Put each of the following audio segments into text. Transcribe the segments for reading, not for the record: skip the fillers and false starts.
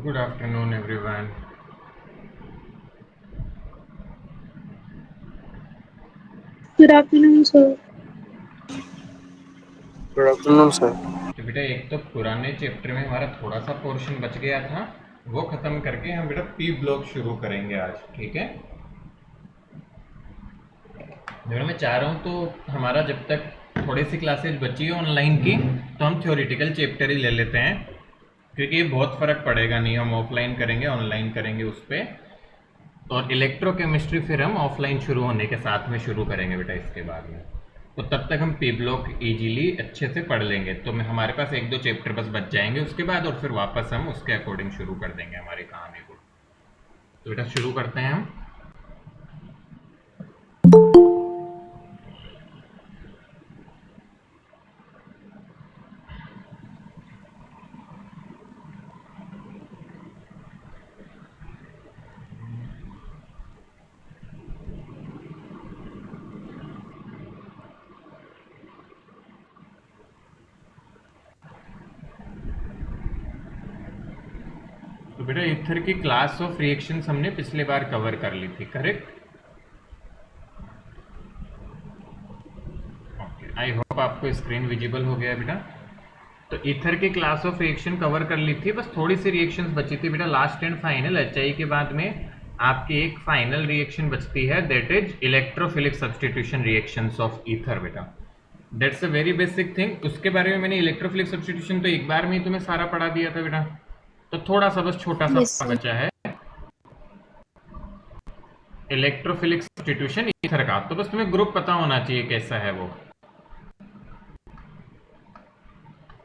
Good afternoon, everyone. Good afternoon, sir. Good afternoon sir. तो बेटा एक तो पुराने चैप्टर में हमारा थोड़ा सा पोर्शन बच गया था, वो खत्म करके हम बेटा पी ब्लॉक शुरू करेंगे आज, ठीक है। बेटा मैं चाह रहा हूँ तो हमारा जब तक थोड़ी सी क्लासेज बची है ऑनलाइन की, तो हम थ्योरेटिकल चैप्टर ही ले लेते हैं, क्योंकि ये बहुत फ़र्क पड़ेगा नहीं, हम ऑफलाइन करेंगे ऑनलाइन करेंगे उस पर। और इलेक्ट्रोकेमिस्ट्री फिर हम ऑफलाइन शुरू होने के साथ में शुरू करेंगे बेटा इसके बाद में। तो तब तक हम पी ब्लॉक इजीली अच्छे से पढ़ लेंगे, तो मैं हमारे पास एक दो चैप्टर बस बच जाएंगे उसके बाद, और फिर वापस हम उसके अकॉर्डिंग शुरू कर देंगे हमारी कहानी को। तो बेटा शुरू करते हैं हम। तो बेटा ईथर की क्लास ऑफ रिएक्शंस हमने पिछले बार कवर कर ली थी, करेक्ट? ओके, आई होप आपको स्क्रीन विजिबल हो गया बेटा। तो ईथर की क्लास ऑफ रिएक्शन कवर कर ली थी, बस थोड़ी सी रिएक्शंस बची थी बेटा, लास्ट एंड फाइनल एचआई के बाद में आपकी एक फाइनल रिएक्शन बचती है, that is electrophilic substitution reactions of ether बेटा। That's a very basic thing. उसके बारे में मैंने इलेक्ट्रोफिलिक सब्स्टिट्यूशन तो एक बार में ही तुम्हें सारा पढ़ा दिया था बेटा, तो थोड़ा सा बस छोटा सा Yes, sir. बचा है इलेक्ट्रोफिलिक सब्स्टिट्यूशन ईथर का। तो बस तुम्हें ग्रुप पता होना चाहिए कैसा है वो,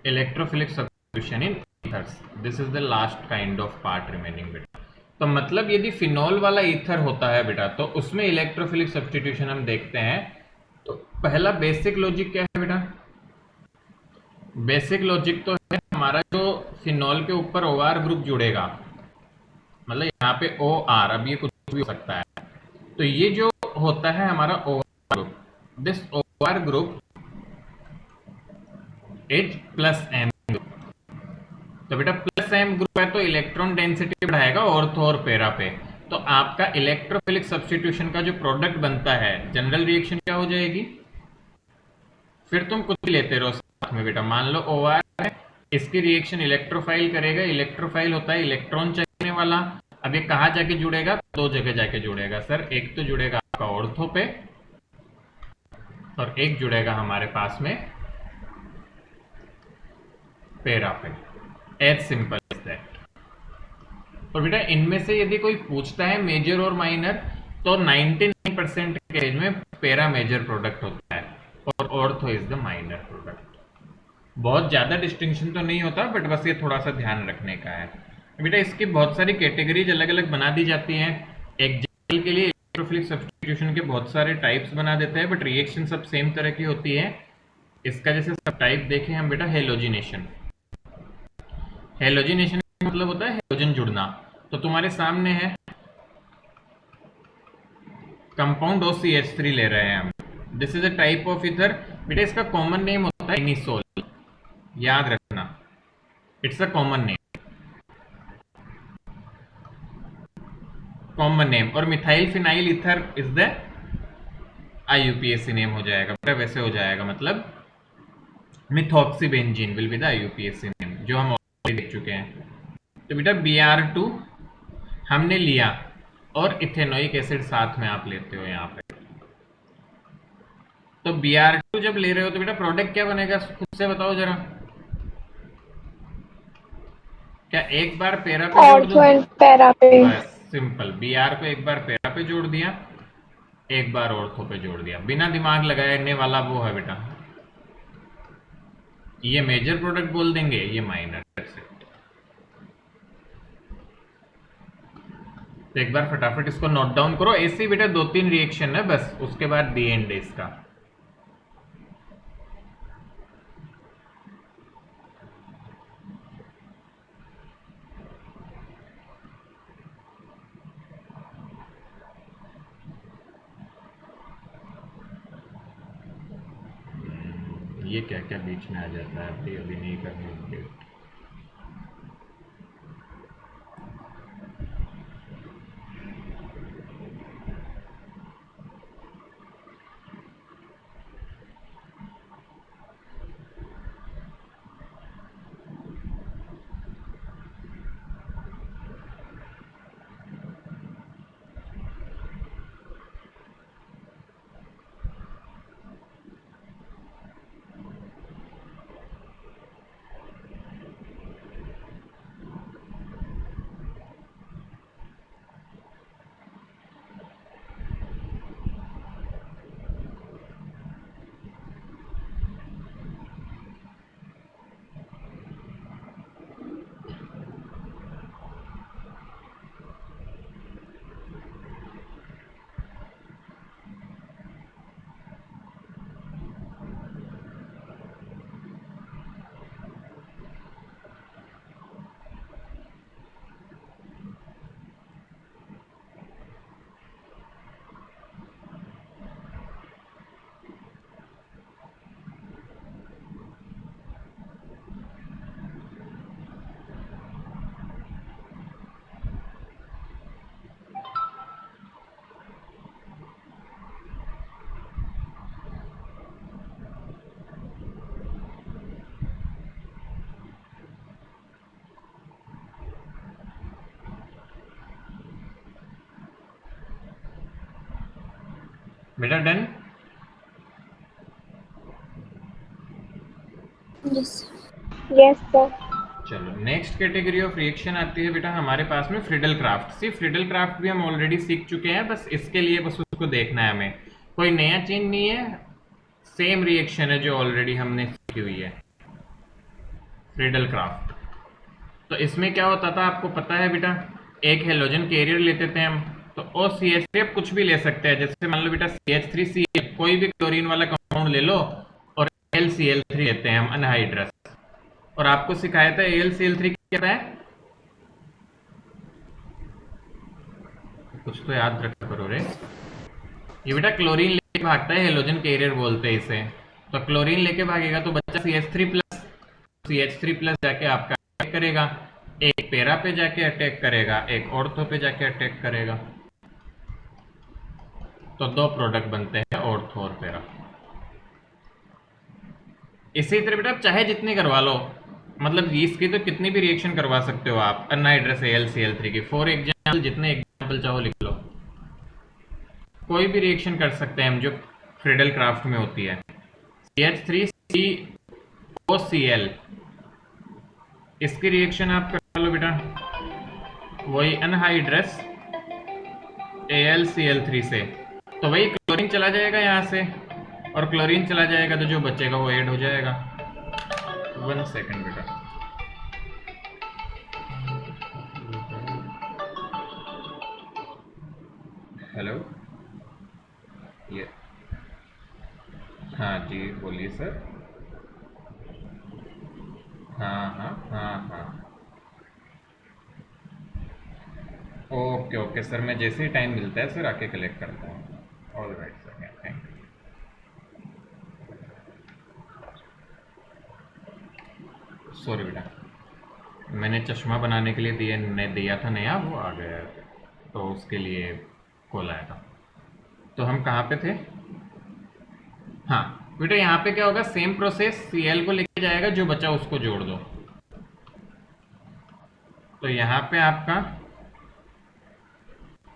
electrophilic substitution in ethers. This is the last kind of part remaining बेटा। तो मतलब यदि फिनॉल वाला ईथर होता है बेटा, तो उसमें इलेक्ट्रोफिलिक सब्स्टिट्यूशन हम देखते हैं। तो पहला बेसिक लॉजिक क्या है बेटा? बेसिक लॉजिक तो है हमारा, जो फिनॉल के ऊपर ओ आर ग्रुप जुड़ेगा, मतलब यहाँ पे ओ आर, अब ये कुछ भी हो सकता है, तो ये जो होता है हमारा O R group, this O R group is plus M. तो बेटा प्लस एम ग्रुप है तो इलेक्ट्रॉन डेंसिटी बढ़ाएगा ऑर्थो और पैरा पे। तो आपका इलेक्ट्रोफिलिक सब्स्टिट्यूशन का जो प्रोडक्ट बनता है, जनरल रिएक्शन क्या हो जाएगी? फिर तुम कुछ भी लेते रहो साथ में बेटा, मान लो ओ आर है, इसकी रिएक्शन इलेक्ट्रोफाइल करेगा, इलेक्ट्रोफाइल होता है इलेक्ट्रॉन चाहिए वाला। अब ये कहाँ जाके जुड़ेगा? दो जगह जाके जुड़ेगा सर, एक तो जुड़ेगा आपका ऑर्थो पे, और एक जुड़ेगा हमारे पास में पैरा पे। As simple as that. और बेटा इनमें से यदि कोई पूछता है मेजर और माइनर, तो 99% केस में पैरा मेजर प्रोडक्ट होता है और ortho is the minor product. बहुत ज़्यादा डिस्टिंक्शन तो नहीं होता, बट बस ये थोड़ा सा ध्यान रखने का है बेटा। इसकी बहुत सारी कैटेगरीज अलग अलग बना दी जाती हैं। एक जेल के लिए इलेक्ट्रोफिलिक सब्स्टिट्यूशन के बहुत सारे टाइप्स बना देते हैं, बट रिएक्शन सब सेम तरह की होती है। इसका जैसे सब टाइप देखें हम बेटा, हेलोजिनेशन। हेलोजिनेशन का मतलब होता है हेलोजन जुड़ना। तो तुम्हारे सामने है कंपाउंड OCH3 ले रहे हैं हम, this is a type of ether बेटा। इसका कॉमन नेम होता है इनिसोल, याद रखना, it's a common name, common name. और methyl phenyl ether is the IUPAC name हो जाएगा बेटा, वैसे हो जाएगा, मतलब methoxybenzene will be the IUPAC name, जो हम ऑलरेडी देख चुके हैं। तो बेटा Br2 हमने लिया, और इथेनोइक एसिड साथ में आप लेते हो यहाँ पे। तो Br2 जब ले रहे हो तो बेटा प्रोडक्ट क्या बनेगा, खुद से बताओ जरा। क्या एक बार पैरा पे जोड़ दूं? Ortho and para पे. बस सिंपल, Br को एक बार पैरा पे जोड़ दिया, एक बार ऑर्थो पे जोड़ दिया, बिना दिमाग लगाने वाला वो है बेटा। ये मेजर प्रोडक्ट बोल देंगे, ये माइनर। तो एक बार फटाफट इसको नोट डाउन करो, ऐसे ही बेटा दो तीन रिएक्शन है बस, उसके बाद दी एंड है इसका। ये क्या क्या बीच में आ जाता है, अभी अभी नहीं करनी अपडेट। बेटा डन। Yes. Yes, sir. चलो नेक्स्ट कैटेगरी ऑफ रिएक्शन आती है बेटा हमारे पास में फ्रिडल क्राफ्ट। सी फ्रिडल क्राफ्ट भी हम ऑलरेडी सीख चुके हैं, बस इसके लिए बस उसको देखना है हमें, कोई नया चेंज नहीं है, सेम रिएक्शन है जो ऑलरेडी हमने सीखी हुई है फ्रिडल क्राफ्ट। तो इसमें क्या होता था आपको पता है बेटा, एक हेलोजन कैरियर लेते थे हम, तो ओ सी एच थ्री, कुछ भी ले सकते हैं, जैसे मान लो बेटा सी एच थ्री सी, कोई भी क्लोरीन वाला कंपाउंड ले लो, और एल सी एल थ्री लेते हैं हम अनहाइड्रस। और आपको सिखाया था एल सी एल थ्री क्या है, कुछ तो याद रखा करो रे। ये बेटा क्लोरीन लेके भागता है, हेलोजन कैरियर बोलते हैं इसे। तो क्लोरीन लेके भागेगा तो बच्चा C H three plus, C H three plus जाके आपका अटैक करेगा, एक पेरा पे जाके अटैक करेगा, एक ऑर्थो पे जाके अटैक करेगा। तो दो प्रोडक्ट बनते हैं ऑर्थो और पेरा। इसी तरह बेटा आप चाहे जितनी करवा लो, मतलब इसकी तो कितनी भी रिएक्शन करवा सकते हो आप anhydrous L C L three की। फॉर एग्जाम्पल जितने एग्जाम्पल चाहो लिख लो, कोई भी रिएक्शन कर सकते हैं हम जो फ्रिडल क्राफ्ट में होती है। C H three C O C L, इसकी रिएक्शन आप कर लो बेटा, वही anhydrous L C L three से, तो वही क्लोरीन चला जाएगा यहाँ से, और क्लोरीन चला जाएगा तो जो बचेगा वो ऐड हो जाएगा। 1 सेकंड बेटा, हेलो, ये हाँ जी बोलिए सर। हाँ हाँ हाँ हाँ, ओके ओके सर, मैं जैसे ही टाइम मिलता है सर आके कलेक्ट करता हूँ। All right sir, thank you. Sorry बेटा, मैंने चश्मा बनाने के लिए दिया था नया, वो आ गया, तो उसके लिए कॉल आया था। तो हम कहाँ पे थे? हाँ बेटा, यहाँ पे क्या होगा, सेम प्रोसेस, सी एल को लेके जाएगा, जो बचा उसको जोड़ दो। तो यहाँ पे आपका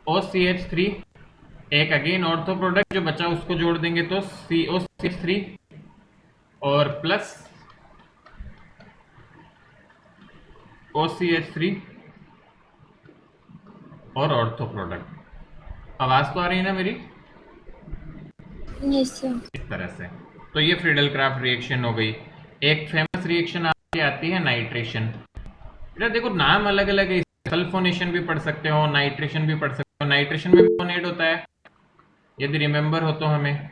ओ सी एच थ्री, एक अगेन ऑर्थो प्रोडक्ट, जो बचा उसको जोड़ देंगे तो C O C H three, और plus O C H three और ऑर्थो प्रोडक्ट। आवाज तो आ रही है ना मेरी? Yes, sir. इस तरह से। तो ये फ्रिडल क्राफ्ट रिएक्शन हो गई। एक फेमस रिएक्शन आती है नाइट्रेशन। बेटा देखो नाम अलग अलग है, सल्फोनेशन भी पढ़ सकते हो, नाइट्रेशन भी पढ़ सकते हो। नाइट्रेशन में कौन ऐड होता है यदि रिमेंबर हो तो हमें?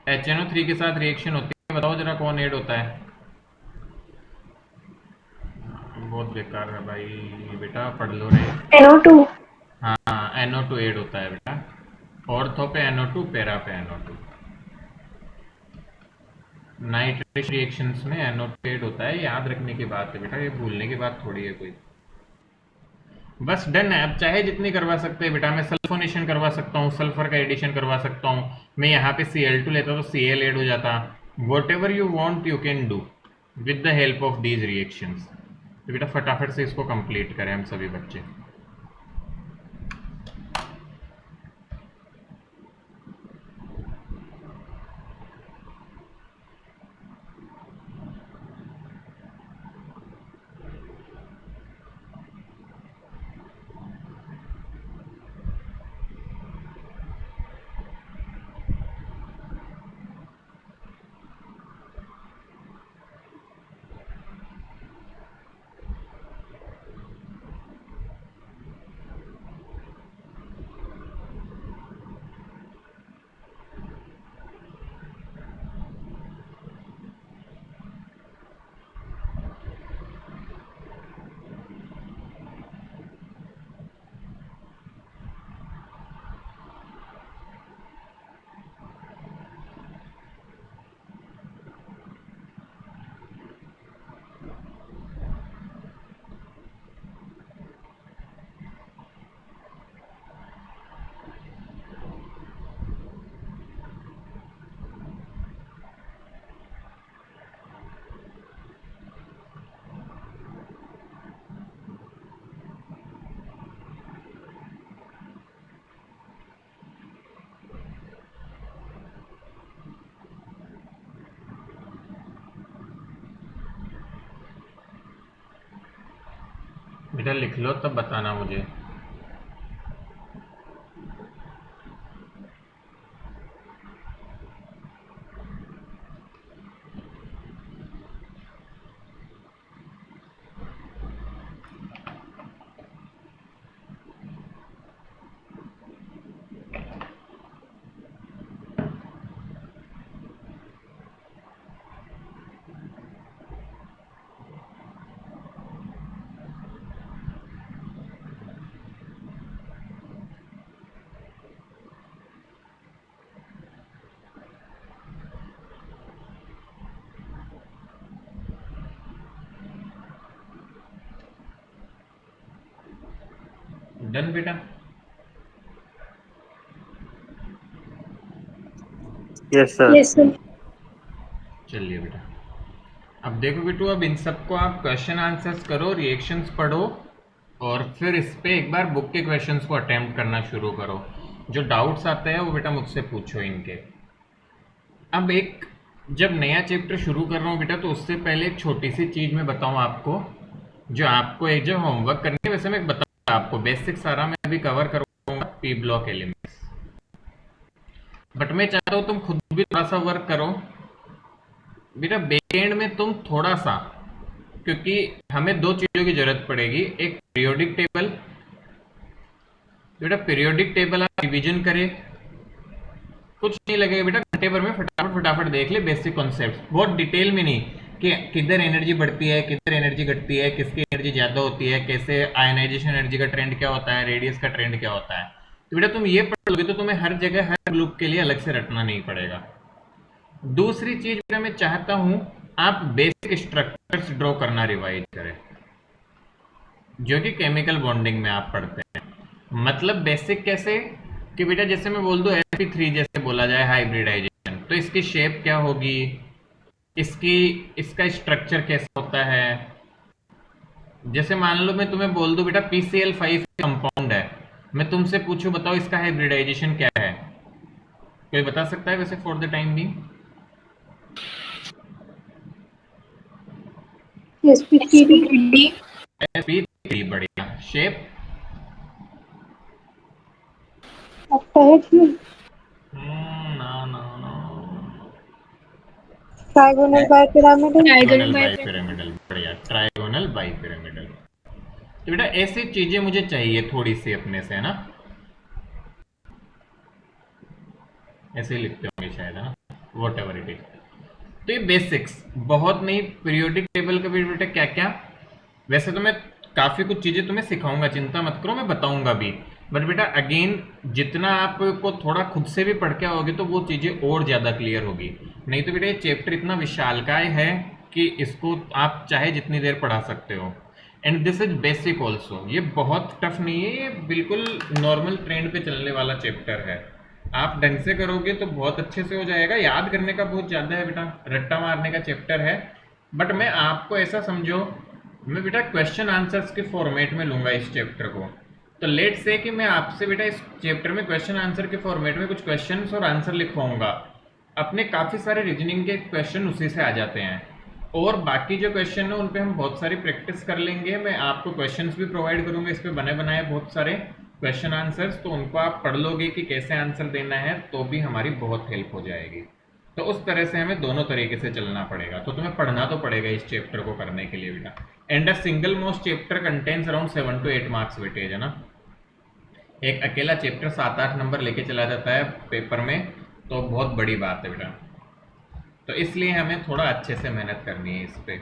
HNO3 के साथ रिएक्शन होती है, बताओ जरा कौन ऐड होता है? बहुत बेकार है भाई, बेटा पढ़ लो रे। NO2. हाँ NO2 ऐड होता है बेटा, ऑर्थो पे NO2, पेरा पे NO2। नाइट्रेशन रिएक्शंस में NO2 ऐड होता है, याद रखने की बात है बेटा, ये भूलने की बात थोड़ी है कोई। बस डन है। अब चाहे जितनी करवा सकते हैं बेटा, मैं सल्फोनेशन करवा सकता हूँ, सल्फर का एडिशन करवा सकता हूँ, मैं यहाँ पे Cl2 लेता तो Cl ऐड हो जाता। What ever you want you can do with the help of these reactions. तो बेटा फटाफट से इसको कंप्लीट करें हम सभी बच्चे। बेटा लिख लो तब बताना मुझे। डन बेटा। Yes sir. Yes, sir. चलिए बेटा, अब देखो बेटू, अब इन सबको आप क्वेश्चन आंसर्स करो, रिएक्शंस पढ़ो, और फिर इस पे एक बार बुक के क्वेश्चंस को अटेम्प्ट करना शुरू करो। जो डाउट्स आते हैं वो बेटा मुझसे पूछो इनके। अब एक जब नया चैप्टर शुरू कर रहा हूँ बेटा, तो उससे पहले एक छोटी सी चीज़ मैं बताऊँ आपको, जो आपको एक जो होमवर्क करनी है, वैसे मैं बताऊँगा आपको बेसिक सारा मैं अभी कवर करूँगा पी ब्लॉक एलिमेंट्स, बट मैं चाहता हूँ तुम खुद भी थोड़ा सा वर्क करो बेटा। बैकएंड में तुम थोड़ा सा, क्योंकि हमें दो चीज़ों की जरूरत पड़ेगी, एक पीरियोडिक टेबल, बेटा पीरियोडिक टेबल आप रिवीजन करें, कुछ नहीं लगेगा बेटा, घंटे भर में फटाफट फटाफट देख ले बेसिक कॉन्सेप्ट, बहुत डिटेल में नहीं कि किधर एनर्जी बढ़ती है, किधर एनर्जी घटती है, किसकी एनर्जी ज्यादा होती है, कैसे आयनाइजेशन एनर्जी का ट्रेंड क्या होता है, रेडियस का ट्रेंड क्या होता है। तो बेटा तुम ये पढ़ लोगे तो तुम्हें हर जगह हर ग्रुप के लिए अलग से रटना नहीं पड़ेगा। दूसरी चीज बेटा मैं चाहता हूं आप बेसिक स्ट्रक्चर्स ड्रॉ करना रिवाइज करें, जो कि केमिकल बॉन्डिंग में आप पढ़ते हैं। मतलब बेसिक कैसे कि बेटा जैसे मैं बोल दूं sp3 जैसे बोला जाए हाइब्रिडाइजेशन, तो इसकी शेप क्या होगी, इसकी इसका स्ट्रक्चर कैसा होता है। जैसे मान लो मैं तुम्हें बोल दूं बेटा PCl5 कंपाउंड है, मैं तुमसे पूछूं बताओ इसका हाइब्रिडाइजेशन क्या है, कोई बता सकता है वैसे for the time being? sp3d. sp3, बढ़िया। शेप? Octahedral. ना ना ना, Trigonal bipyramidal. ट्राइगोनल बाइपिरामिडल, बढ़िया, ट्राइगोनल बाइपिरामिडल। तो बेटा ऐसी चीजें मुझे चाहिए थोड़ी सी अपने से, है ना, ऐसे ही लिखते होंगे शायद, है ना, वॉट एवर इट इज। तो ये बेसिक्स, बहुत नहीं, पीरियोडिक टेबल का भी बेटा क्या क्या, वैसे तो मैं काफी कुछ चीजें तुम्हें सिखाऊंगा, चिंता मत करो, मैं बताऊंगा भी, बट बेटा अगेन जितना आपको थोड़ा खुद से भी पढ़ के आओगे तो वो चीजें और ज्यादा क्लियर होगी। नहीं तो बेटा ये चैप्टर इतना विशालकाय है कि इसको आप चाहे जितनी देर पढ़ा सकते हो। And this is basic also, ये बहुत टफ नहीं है, ये बिल्कुल नॉर्मल ट्रेंड पे चलने वाला चैप्टर है। आप ढंग से करोगे तो बहुत अच्छे से हो जाएगा, याद करने का बहुत ज़्यादा है बेटा, रट्टा मारने का चैप्टर है। बट मैं आपको ऐसा समझो, मैं बेटा क्वेश्चन आंसर्स के फॉर्मेट में लूंगा इस चैप्टर को। तो लेट से कि मैं आपसे बेटा इस चैप्टर में क्वेश्चन आंसर के फॉर्मेट में कुछ क्वेश्चंस और आंसर लिखवाऊंगा, अपने काफ़ी सारे रीजनिंग के क्वेश्चन उसी से आ जाते हैं, और बाकी जो क्वेश्चन है उन पे हम बहुत सारी प्रैक्टिस कर लेंगे। मैं आपको क्वेश्चंस भी प्रोवाइड करूंगा इस पे बने बनाए बहुत सारे क्वेश्चन आंसर्स, तो उनको आप पढ़ लोगे कि कैसे आंसर देना है, तो भी हमारी बहुत हेल्प हो जाएगी। तो उस तरह से हमें दोनों तरीके से चलना पड़ेगा, तो तुम्हें पढ़ना तो पड़ेगा इस चैप्टर को करने के लिए बेटा। And a single most chapter contains around 7 to 8 marks weightage, है ना, एक अकेला चैप्टर 7-8 नंबर लेके चला जाता है पेपर में, तो बहुत बड़ी बात है बेटा। तो इसलिए हमें थोड़ा अच्छे से मेहनत करनी है इस पे,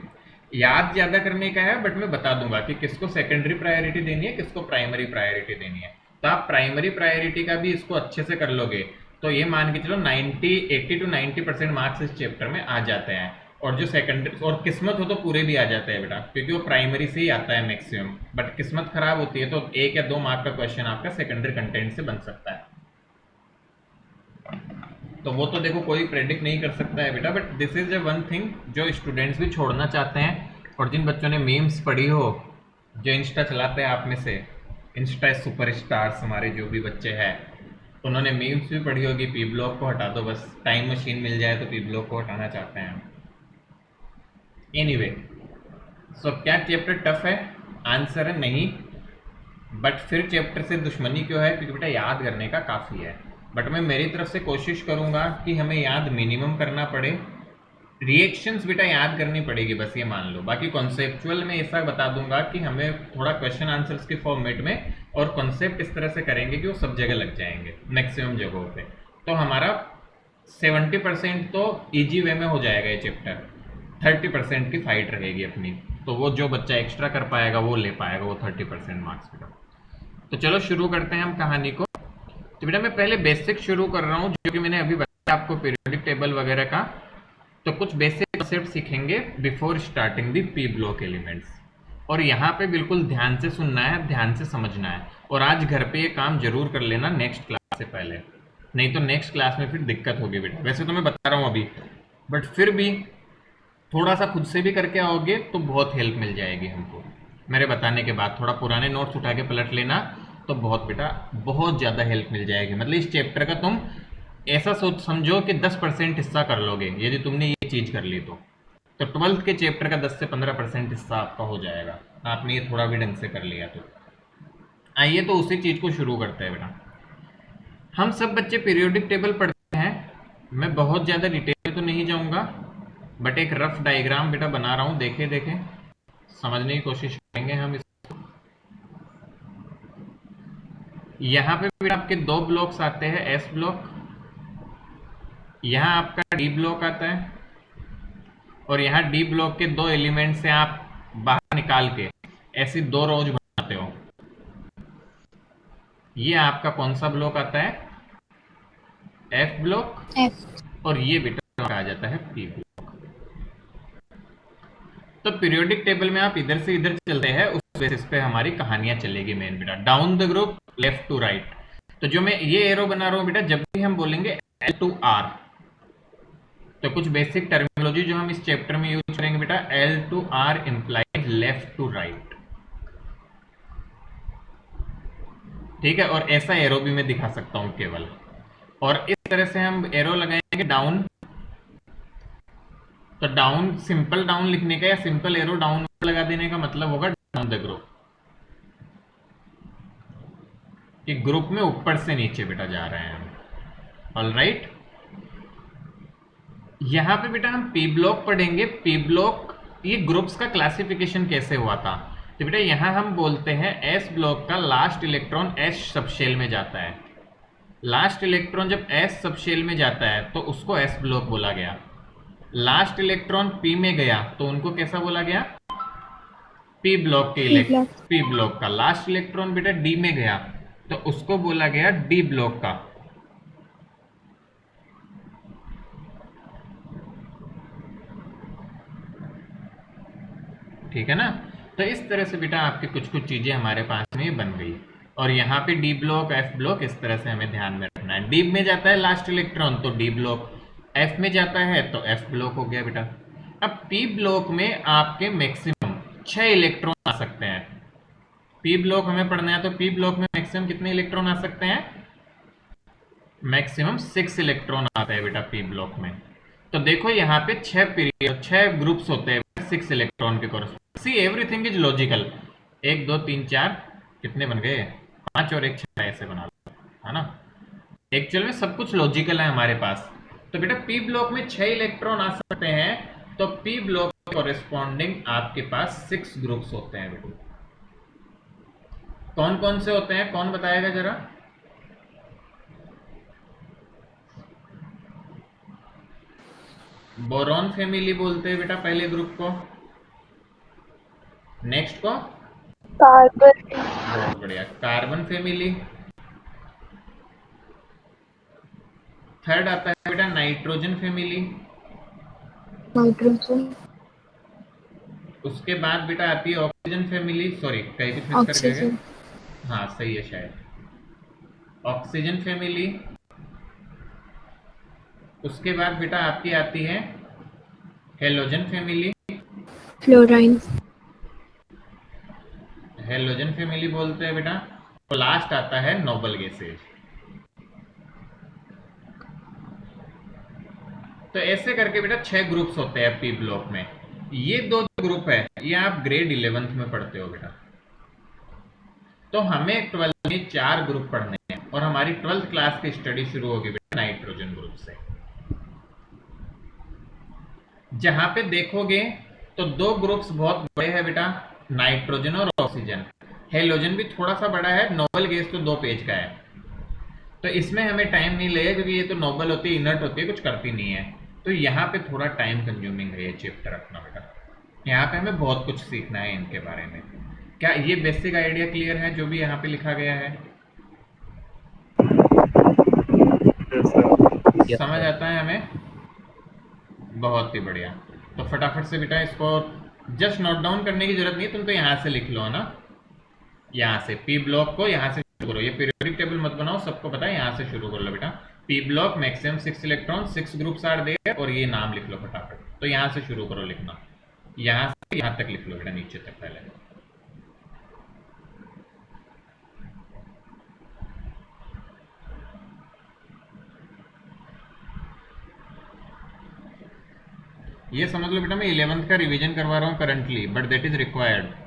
याद ज़्यादा करने का है, बट मैं बता दूंगा कि किसको सेकेंडरी प्रायोरिटी देनी है, किसको प्राइमरी प्रायोरिटी देनी है। तो आप प्राइमरी प्रायोरिटी का भी इसको अच्छे से कर लोगे तो ये मान के चलो 80 to 90% मार्क्स इस चैप्टर में आ जाते हैं, और जो सेकेंडरी और किस्मत हो तो पूरे भी आ जाते हैं बेटा, क्योंकि वो प्राइमरी से ही आता है मैक्सिमम, बट किस्मत खराब होती है तो 1 या 2 मार्क का क्वेश्चन आपका सेकेंडरी कंटेंट से बन सकता है। तो वो तो देखो कोई प्रेडिक्ट नहीं कर सकता है बेटा, but this is A one thing जो स्टूडेंट्स भी छोड़ना चाहते हैं, और जिन बच्चों ने मीम्स पढ़ी हो, जो इंस्टा चलाते हैं आप में से, इंस्टा सुपरस्टार्स हमारे जो भी बच्चे हैं, उन्होंने मीम्स भी पढ़ी होगी, पी ब्लॉक को हटा दो, बस टाइम मशीन मिल जाए तो पी ब्लॉक को हटाना चाहते हैं। एनीवे, सो क्या चैप्टर टफ है? आंसर है नहीं। बट फिर चैप्टर से दुश्मनी क्यों है? क्योंकि बेटा याद करने का काफ़ी है। बट मैं मेरी तरफ से कोशिश करूंगा कि हमें याद मिनिमम करना पड़े। रिएक्शंस बेटा याद करनी पड़ेगी बस, ये मान लो। बाकी कॉन्सेप्चुअल में ऐसा बता दूंगा कि हमें थोड़ा क्वेश्चन आंसर्स के फॉर्मेट में और कॉन्सेप्ट इस तरह से करेंगे कि वो सब जगह लग जाएंगे, मैक्सिमम जगहों पे। तो हमारा 70% तो इजी वे में हो जाएगा ये चैप्टर, 30% की फाइट रहेगी अपनी। तो वो जो बच्चा एक्स्ट्रा कर पाएगा वो ले पाएगा वो 30% मार्क्स बेटा। तो चलो शुरू करते हैं हम कहानी को। तो बेटा मैं पहले बेसिक शुरू कर रहा हूँ, जो कि मैंने अभी बताया आपको पीरियोडिक टेबल वगैरह का। तो कुछ बेसिक कॉन्सेप्ट सीखेंगे before starting the P block elements. और यहाँ पे बिल्कुल ध्यान से सुनना है, ध्यान से समझना है। और आज घर पे ये काम जरूर कर लेना नेक्स्ट क्लास से पहले, नहीं तो नेक्स्ट क्लास में फिर दिक्कत होगी बेटा। वैसे तो मैं बता रहा हूँ अभी, बट फिर भी थोड़ा सा खुद से भी करके आओगे तो बहुत हेल्प मिल जाएगी हमको मेरे बताने के बाद। थोड़ा पुराने नोट्स उठा के पलट लेना तो बहुत बेटा बहुत ज़्यादा हेल्प मिल जाएगी। मतलब इस चैप्टर का तुम ऐसा सोच समझो कि 10% हिस्सा कर लोगे यदि तुमने ये चीज़ कर ली तो 12th के चैप्टर का 10 से 15% हिस्सा आपका हो जाएगा, आपने ये थोड़ा भी ढंग से कर लिया तो। आइए तो उसी चीज़ को शुरू करते हैं बेटा। हम सब बच्चे पीरियोडिक टेबल पढ़ते हैं, मैं बहुत ज़्यादा डिटेल में तो नहीं जाऊँगा, बट एक रफ डायग्राम बेटा बना रहा हूँ, देखें देखें, समझने की कोशिश करेंगे हम इस। यहाँ पे बेटा आपके दो ब्लॉक्स आते हैं, एस ब्लॉक, यहाँ आपका डी ब्लॉक आता है, और यहाँ डी ब्लॉक के दो एलिमेंट से आप बाहर निकाल के ऐसी दो रोज बनाते हो। ये आपका कौन सा ब्लॉक आता है? F block. और ये बेटा आ जाता है पी ब्लॉक। तो पीरियोडिक टेबल में आप इधर से इधर चलते हैं, उस बेसिस पे हमारी कहानियां चलेगी मेन बेटा। Down the group left to right. तो जो मैं ये एरो बना रहा हूं बेटा, जब भी हम बोलेंगे L to R, तो कुछ बेसिक टर्मिनोलॉजी जो हम इस चैप्टर में यूज करेंगे बेटा, L to R implies left to right. ठीक है, और ऐसा एरो भी मैं दिखा सकता हूं केवल। और इस तरह से हम एरो लगाएंगे डाउन। तो डाउन, सिंपल डाउन लिखने का या सिंपल एरो डाउन लगा देने का मतलब होगा डाउन द ग्रुप, कि ग्रुप में ऊपर से नीचे बेटा जा रहे हैं हम। ऑलराइट, यहां पे बेटा हम पी ब्लॉक पढ़ेंगे। पी ब्लॉक ये ग्रुप्स का क्लासिफिकेशन कैसे हुआ था। तो बेटा यहां हम बोलते हैं एस ब्लॉक का लास्ट इलेक्ट्रॉन एस सबशेल में जाता है। लास्ट इलेक्ट्रॉन जब एस सबशेल में जाता है तो उसको एस ब्लॉक बोला गया। लास्ट इलेक्ट्रॉन पी में गया तो उनको कैसा बोला गया? पी ब्लॉक के पी ब्लॉक का लास्ट इलेक्ट्रॉन बेटा डी में गया तो उसको बोला गया डी ब्लॉक का। ठीक है ना। तो इस तरह से बेटा आपकी कुछ कुछ चीजें हमारे पास में बन गई। और यहाँ पे डी ब्लॉक एफ ब्लॉक इस तरह से हमें ध्यान में रखना है। डी में जाता है लास्ट इलेक्ट्रॉन तो डी ब्लॉक, एफ में जाता है तो एफ ब्लॉक हो गया बेटा। अब पी ब्लॉक में आपके मैक्सिमम 6 इलेक्ट्रॉन आ सकते हैं। पी ब्लॉक हमें पढ़ना है तो पी ब्लॉक में मैक्सिमम कितने इलेक्ट्रॉन आ सकते हैं? मैक्सिमम 6 इलेक्ट्रॉन आते हैं बेटा पी ब्लॉक में। तो देखो यहाँ पे 6 ग्रुप्स होते हैं 6 इलेक्ट्रॉन के corresponding. See everything is logical. 1 2 3 4 कितने बन गए? 5 और 1 6 ऐसे बना लो, है ना। एक्चुअल में सब कुछ लॉजिकल है हमारे पास। तो बेटा पी ब्लॉक में 6 इलेक्ट्रॉन आ सकते हैं। तो पी ब्लॉक के कोरस्पोंडिंग आपके पास 6 ग्रुप्स होते हैं बेटा। कौन कौन से होते हैं, कौन बताएगा जरा? बोरॉन फैमिली बोलते हैं बेटा पहले ग्रुप को। नेक्स्ट को कार्बन। बहुत बढ़िया, कार्बन फैमिली। थर्ड आता है बेटा नाइट्रोजन फैमिली। नाइट्रोजन। उसके बाद बेटा आती है ऑक्सीजन फैमिली। सॉरी कहीं कुछ मिस कर गए। हाँ सही है शायद, ऑक्सीजन फैमिली। उसके बाद बेटा आपकी आती है halogen family. Fluorine. Halogen family बोलते हैं बेटा। तो लास्ट आता है नोबल गैसेज। तो ऐसे करके बेटा 6 ग्रुप्स होते हैं पी ब्लॉक में। ये दो ग्रुप है, ये आप ग्रेड 11th में पढ़ते हो बेटा। तो हमें 12th में 4 ग्रुप पढ़ने हैं और हमारी 12th क्लास की स्टडी शुरू होगी बेटा नाइट्रोजन ग्रुप से। जहां पे देखोगे तो 2 ग्रुप्स बहुत बड़े हैं बेटा, नाइट्रोजन और ऑक्सीजन। हेलोजन भी थोड़ा सा बड़ा है, नोबल गैस तो 2 पेज का है, तो इसमें हमें टाइम नहीं लगेगा क्योंकि ये तो नोबल होती है, इनर्ट होती है, कुछ करती नहीं है। तो यहाँ पे थोड़ा टाइम कंज्यूमिंग है ये चैप्टर अपना बेटा। यहाँ पे हमें बहुत कुछ सीखना है इनके बारे में। क्या ये बेसिक आइडिया क्लियर है जो भी यहाँ पे लिखा गया है? Yes, sir. समझ आता है हमें? बहुत ही बढ़िया। तो फटाफट से बेटा इसको जस्ट नोट डाउन करने की जरूरत नहीं है, तुम तो यहाँ से लिख लो ना, यहाँ से पी ब्लॉक को यहाँ से शुरू करो। ये पीरियोडिक टेबल मत बनाओ, सबको पता है, यहाँ से शुरू कर लो बेटा। P block maximum 6 electron, 6 groups are there, और ये नाम लिख लो फटाफट। तो यहाँ से शुरू करो लिखना, यहाँ से यहाँ तक लिख लो बेटा, नीचे तक पहले। ये समझ लो बेटा मैं 11th का रिवीजन करवा रहा हूँ currently, but that is required.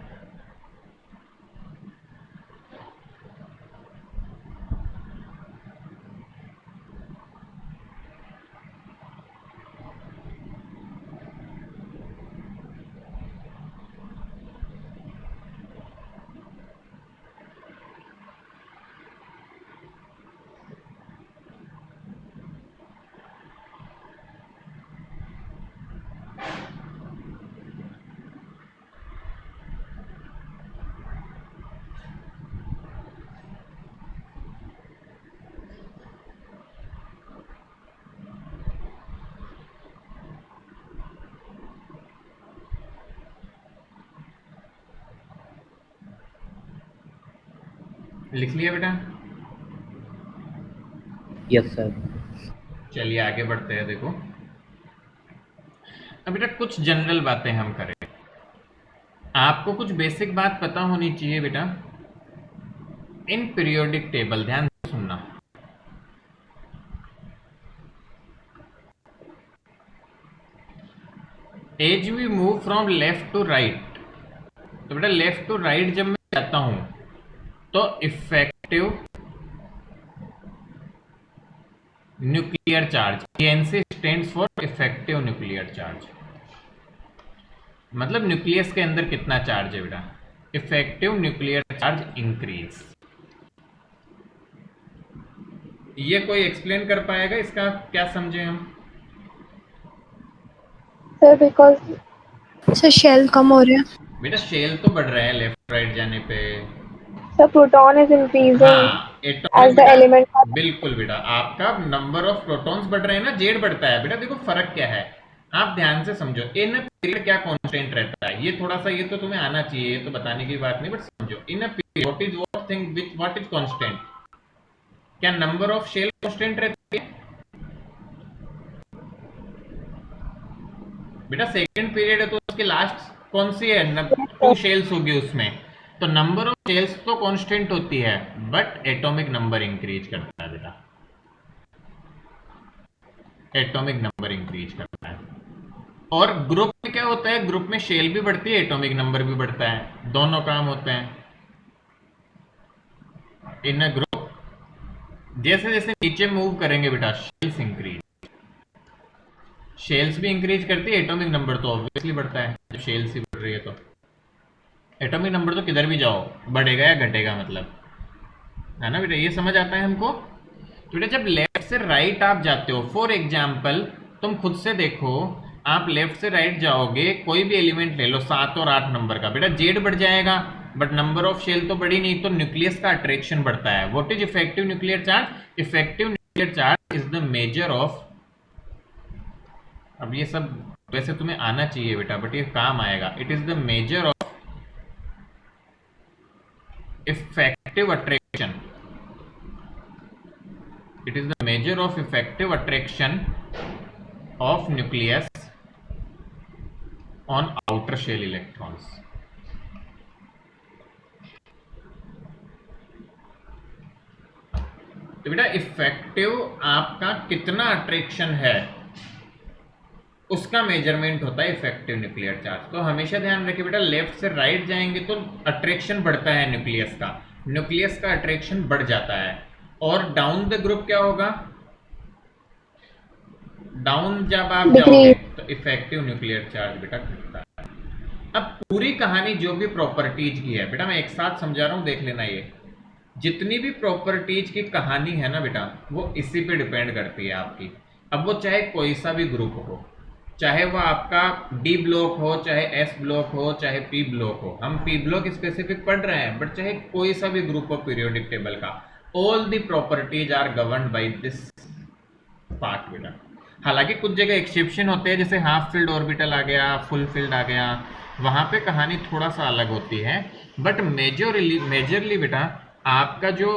लिख लिया बेटा? Yes sir. चलिए आगे बढ़ते हैं। देखो अब बेटा कुछ जनरल बातें हम करें, आपको कुछ बेसिक बात पता होनी चाहिए बेटा। इन पीरियोडिक टेबल ध्यान से सुनना, as we move from left to right, तो बेटा लेफ्ट टू राइट जब मैं जाता हूं तो effective nuclear charge, NC stands for effective nuclear charge, मतलब न्यूक्लियस के अंदर कितना चार्ज है बेटा, इफेक्टिव न्यूक्लियर चार्ज इंक्रीज। ये कोई एक्सप्लेन कर पाएगा इसका क्या समझे हम? Sir because sir shall come हो रहे हैं। बेटा शेल तो बढ़ रहा है लेफ्ट राइट जाने पे। सर प्रोटॉन इज इंक्रीजिंग हाँ एज द एलिमेंट। बिल्कुल बेटा, आपका नंबर ऑफ प्रोटॉन्स बढ़ रहे हैं ना, जेड बढ़ता है बेटा। देखो फर्क क्या है, आप ध्यान से समझो। इन पीरियड क्या कांस्टेंट रहता है, ये थोड़ा सा ये तो तुम्हें आना चाहिए, ये तो बताने की बात नहीं, बट समझो। In a period what is what thing which what is constant? क्या नंबर ऑफ शेल कांस्टेंट रहती है बेटा? सेकंड पीरियड है तो उसके लास्ट कौन सी है, 2 शेल्स होगी उसमें, तो नंबर ऑफ शेल्स तो कांस्टेंट होती है, बट एटॉमिक नंबर इंक्रीज करता है बेटा, एटॉमिक नंबर इंक्रीज करता है। और ग्रुप में क्या होता है, ग्रुप में शेल भी बढ़ती है, एटॉमिक नंबर भी बढ़ता है, दोनों काम होते हैं इन अ ग्रुप। जैसे जैसे नीचे मूव करेंगे बेटा शेल्स इंक्रीज, शेल्स भी इंक्रीज करती है, एटॉमिक नंबर तो ऑब्वियसली बढ़ता है जब शेल्स ही बढ़ रही है। तो एटॉमिक नंबर तो किधर भी जाओ बढ़ेगा या घटेगा, मतलब है ना बेटा, ये समझ आता है हमको। तो बेटा जब लेफ्ट से राइट आप जाते हो, फॉर एग्जाम्पल तुम खुद से देखो, आप लेफ्ट से राइट जाओगे, कोई भी एलिमेंट ले लो 7 और 8 नंबर का, बेटा जेड बढ़ जाएगा, बट नंबर ऑफ शेल तो बढ़ी नहीं, तो न्यूक्लियस का अट्रैक्शन बढ़ता है। What is effective nuclear charge? Effective nuclear charge is the measure of, अब ये सब वैसे तुम्हें आना चाहिए बेटा, बट ये काम आएगा। It is the measure of effective attraction, it is the measure of effective attraction of nucleus on outer shell electrons। तो बेटा इफेक्टिव आपका कितना अट्रैक्शन है उसका मेजरमेंट होता है इफेक्टिव न्यूक्लियर चार्ज। तो हमेशा ध्यान रखिए बेटा, लेफ्ट से राइट जाएंगे तो अट्रैक्शन बढ़ता है न्यूक्लियस का, न्यूक्लियस का अट्रैक्शन बढ़ जाता है। और डाउन द ग्रुप क्या होगा? डाउन जब आप जाओगे डिक्रीज। तो इफेक्टिव न्यूक्लियर चार्ज बेटा घटता है। अब पूरी कहानी जो भी प्रॉपर्टीज की है बेटा, मैं एक साथ समझा रहा हूं, देख लेना। ये जितनी भी प्रॉपर्टीज की कहानी है ना बेटा, वो इसी पे डिपेंड करती है आपकी। अब वो चाहे कोई सा भी ग्रुप हो, चाहे वो आपका डी ब्लॉक हो, चाहे एस ब्लॉक हो, चाहे पी ब्लॉक हो, हम पी ब्लॉक स्पेसिफिक पढ़ रहे हैं, बट चाहे कोई सा भी ग्रुप हो पीरियोडिक टेबल का, all the properties are governed by this part बेटा। हालांकि कुछ जगह एक्सेप्शन होते हैं, जैसे हाफ फील्ड ऑर्बिटल आ गया, फुल फील्ड आ गया, वहां पे कहानी थोड़ा सा अलग होती है। बट मेजरली बेटा आपका जो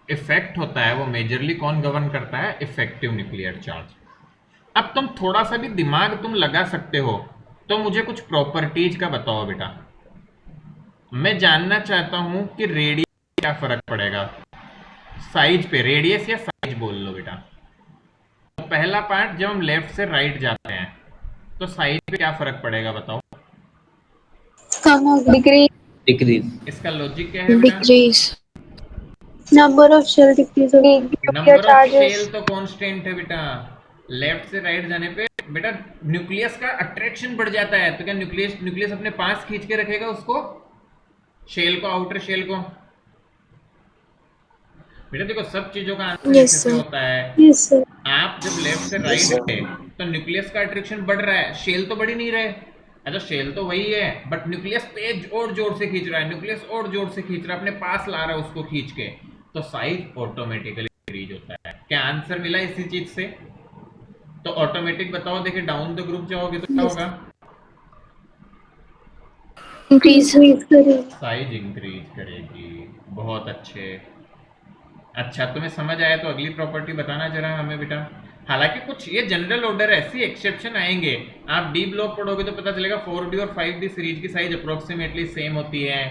इफेक्ट होता है वो मेजरली कौन गवर्न करता है? Effective nuclear charge. अब तुम थोड़ा सा भी दिमाग तुम लगा सकते हो, तो मुझे कुछ प्रॉपर्टीज का बताओ बेटा। मैं जानना चाहता हूं कि रेडियस क्या फर्क पड़ेगा साइज पे। रेडियस या साइज बोल लो बेटा। तो पहला पार्ट, जब हम लेफ्ट से राइट जाते हैं तो साइज पे क्या फर्क पड़ेगा बताओ। कम होगी। डिक्रीज। Decrease. इसका लॉजिक क्या है बेटा? Decrease. Number of shell decrease होगी। Nuclear number of shell charges. तो कांस्टेंट है बेटा। लेफ्ट से राइट जाने पे बेटा न्यूक्लियस का अट्रैक्शन बढ़ जाता है, तो क्या न्यूक्लियस न्यूक्लियस अपने पास खींच के रखेगा उसको, शेल को, आउटर शेल को? बेटा देखो, सब चीजों का आंसर यस ऐसे से सर। होता है। Yes sir. आप जब लेफ्ट से राइट गए तो न्यूक्लियस का अट्रैक्शन बढ़ रहा है, शेल तो बढ़ ही नहीं रहे। अच्छा, शेल तो वही है, बट न्यूक्लियस तेज और जोर से खींच रहा है, न्यूक्लियस और जोर से खींच रहा है, अपने पास ला रहा है उसको खींच के, तो साइज ऑटोमेटिकली इंक्रीज होता है। क्या आंसर मिला इसी चीज से? तो ऑटोमेटिक बताओ, देखिए डाउन द ग्रुप जाओगे तो क्या होगा? इंक्रीज करेगी। साइज इंक्रीज करेगी। बहुत अच्छे। अच्छा, तुम्हें समझ आया तो अगली प्रॉपर्टी बताना जरा हमें बेटा। हालांकि कुछ ये जनरल ऑर्डर ऐसी एक्सेप्शन आएंगे, आप डी ब्लॉक पढ़ोगे तो पता चलेगा 4D और 5D सीरीज की साइज अप्रोक्सीमेटली सेम होती है।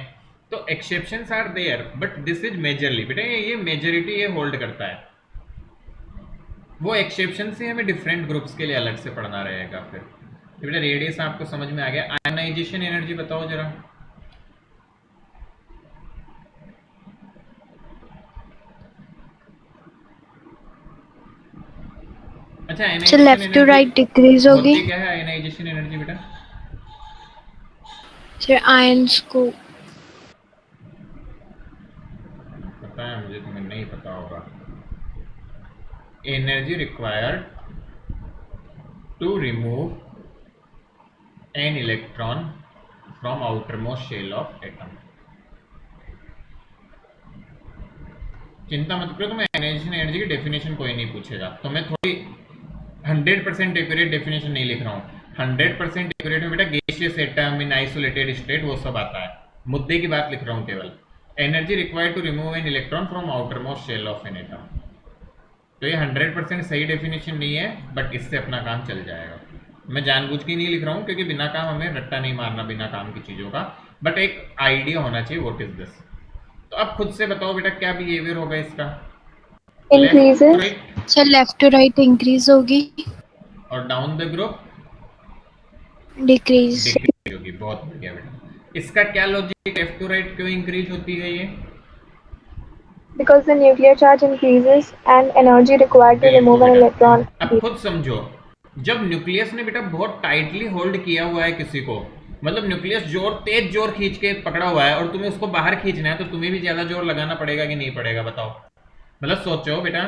तो exceptions are there, but this is majorly बेटा, ये मेजोरिटी ये होल्ड करता है। वो एक्सेप्शन से हमें डिफरेंट ग्रुप्स के लिए अलग से पढ़ना रहेगा फिर। तो बेटा रेडियस आपको समझ में आ गया। आयनाइजेशन एनर्जी बताओ जरा। अच्छा, sir ionization left to energy right decrease होगी। होती क्या है? आयनाइजेशन एनर्जी बेटा सर आयंस को। पता है मुझे, तुम्हें नहीं पता होगा। Energy required to remove an electron from outermost shell of atom. चिंता मत करो, तुम्हें आयनाइजेशन एनर्जी की डेफिनेशन कोई नहीं पूछेगा। तो मैं थोड़ी 100% एक्यूरेट डेफिनेशन नहीं लिख रहा हूँ। 100% एक्यूरेट में बेटा gaseous atom in isolated state वो सब आता है। मुद्दे की बात लिख रहा हूँ केवल। Energy required to remove an electron from outermost shell of an atom. तो ये 100% सही डेफिनेशन नहीं है, बट इससे अपना काम चल जाएगा। मैं जानबूझ के नहीं लिख रहा हूँ, क्योंकि बिना काम हमें रट्टा नहीं मारना बिना काम की चीज़ों का, बट एक आइडिया होना चाहिए व्हाट इज दिस। तो अब खुद से बताओ बेटा क्या बिहेवियर होगा इसका? Left to increases. Right sir left to right increase होगी। और down the group decrease. Decrease होगी। बहुत बढ़िया बेटा। इसका क्या लॉजिक? लेफ्ट टू राइट क्यों इंक्रीज होती है ये? Because the nuclear charge increases and energy required to बिल्कुल remove an बेटा। electron. अब खुद समझो, जब न्यूक्लियस ने बेटा बहुत टाइटली होल्ड किया हुआ है किसी को, मतलब न्यूक्लियस तेज जोर खींच के पकड़ा हुआ है और तुम्हें उसको बाहर खींचना है, तो तुम्हें भी ज्यादा जोर लगाना पड़ेगा कि नहीं पड़ेगा बताओ? मतलब सोचो बेटा,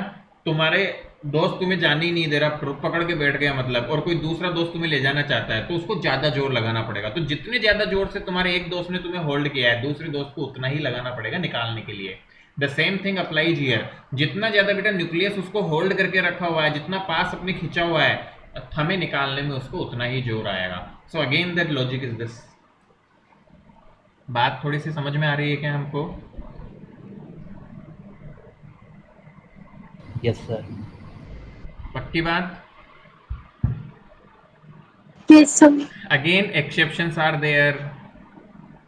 तुम्हारे दोस्त तुम्हें जाने ही नहीं दे रहा, पकड़ के बैठ गया मतलब, और कोई दूसरा दोस्त तुम्हें ले जाना चाहता है, तो उसको ज्यादा जोर लगाना पड़ेगा। तो जितने ज्यादा जोर से तुम्हारे एक दोस्त ने तुम्हें होल्ड किया है, दूसरे दोस्त को उतना ही लगाना पड़ेगा निकालने के लिए। The same thing applies here. जितना ज्यादा बेटा न्यूक्लियस उसको होल्ड करके रखा हुआ है, जितना पास अपने खिंचा हुआ है, हमें निकालने में उसको उतना ही जोर आएगा। So again that logic is this. बात थोड़ी सी समझ में आ रही है क्या हमको? Yes, sir. पक्की बात? Yes, sir. Again exceptions are there.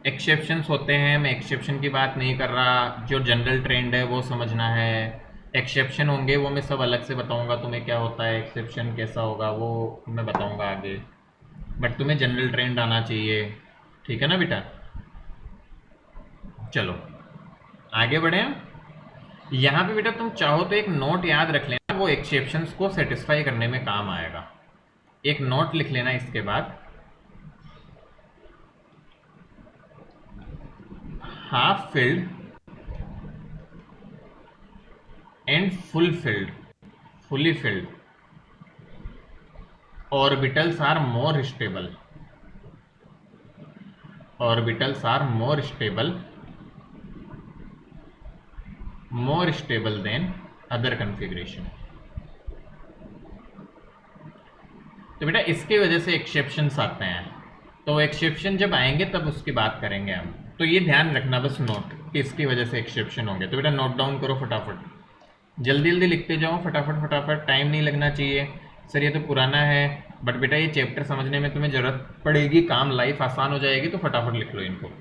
Exceptions होते हैं, मैं एक्सेप्शन की बात नहीं कर रहा, जो जनरल ट्रेंड है वो समझना है। एक्सेप्शन होंगे वो मैं सब अलग से बताऊंगा तुम्हें, क्या होता है एक्सेप्शन, कैसा होगा वो मैं बताऊंगा आगे, बट तुम्हें जनरल ट्रेंड आना चाहिए, ठीक है ना बेटा? चलो, आगे बढ़े हम। यहाँ पे बेटा तुम चाहो तो एक नोट याद रख लेना, वो एक्सेप्शंस को सेटिस्फाई करने में काम आएगा। एक नोट लिख लेना इसके बाद, half filled and fully filled orbitals are more stable than other configuration। तो बेटा इसकी वजह से एक्सेप्शंस आते हैं, तो एक्सेप्शन जब आएंगे तब उसकी बात करेंगे हम। तो ये ध्यान रखना बस नोट कि इसकी वजह से एक्सेप्शन होंगे। तो बेटा नोट डाउन करो फटाफट, जल्दी जल्दी लिखते जाओ, फटाफट, टाइम नहीं लगना चाहिए। सर ये तो पुराना है, बट बेटा ये चैप्टर समझने में तुम्हें ज़रूरत पड़ेगी, काम लाइफ आसान हो जाएगी, तो फटाफट लिख लो इनको।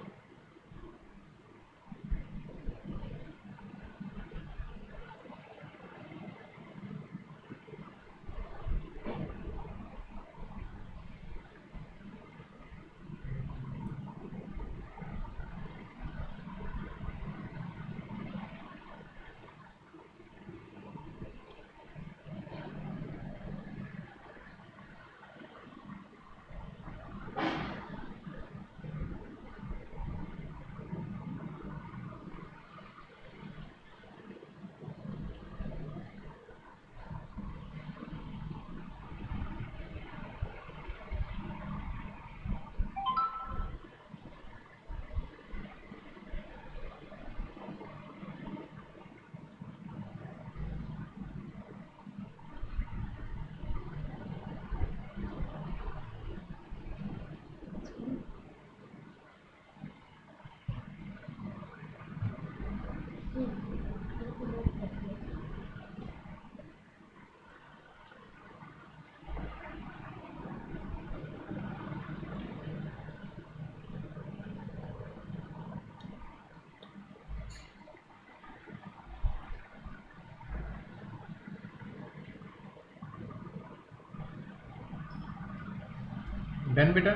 डन बेटा,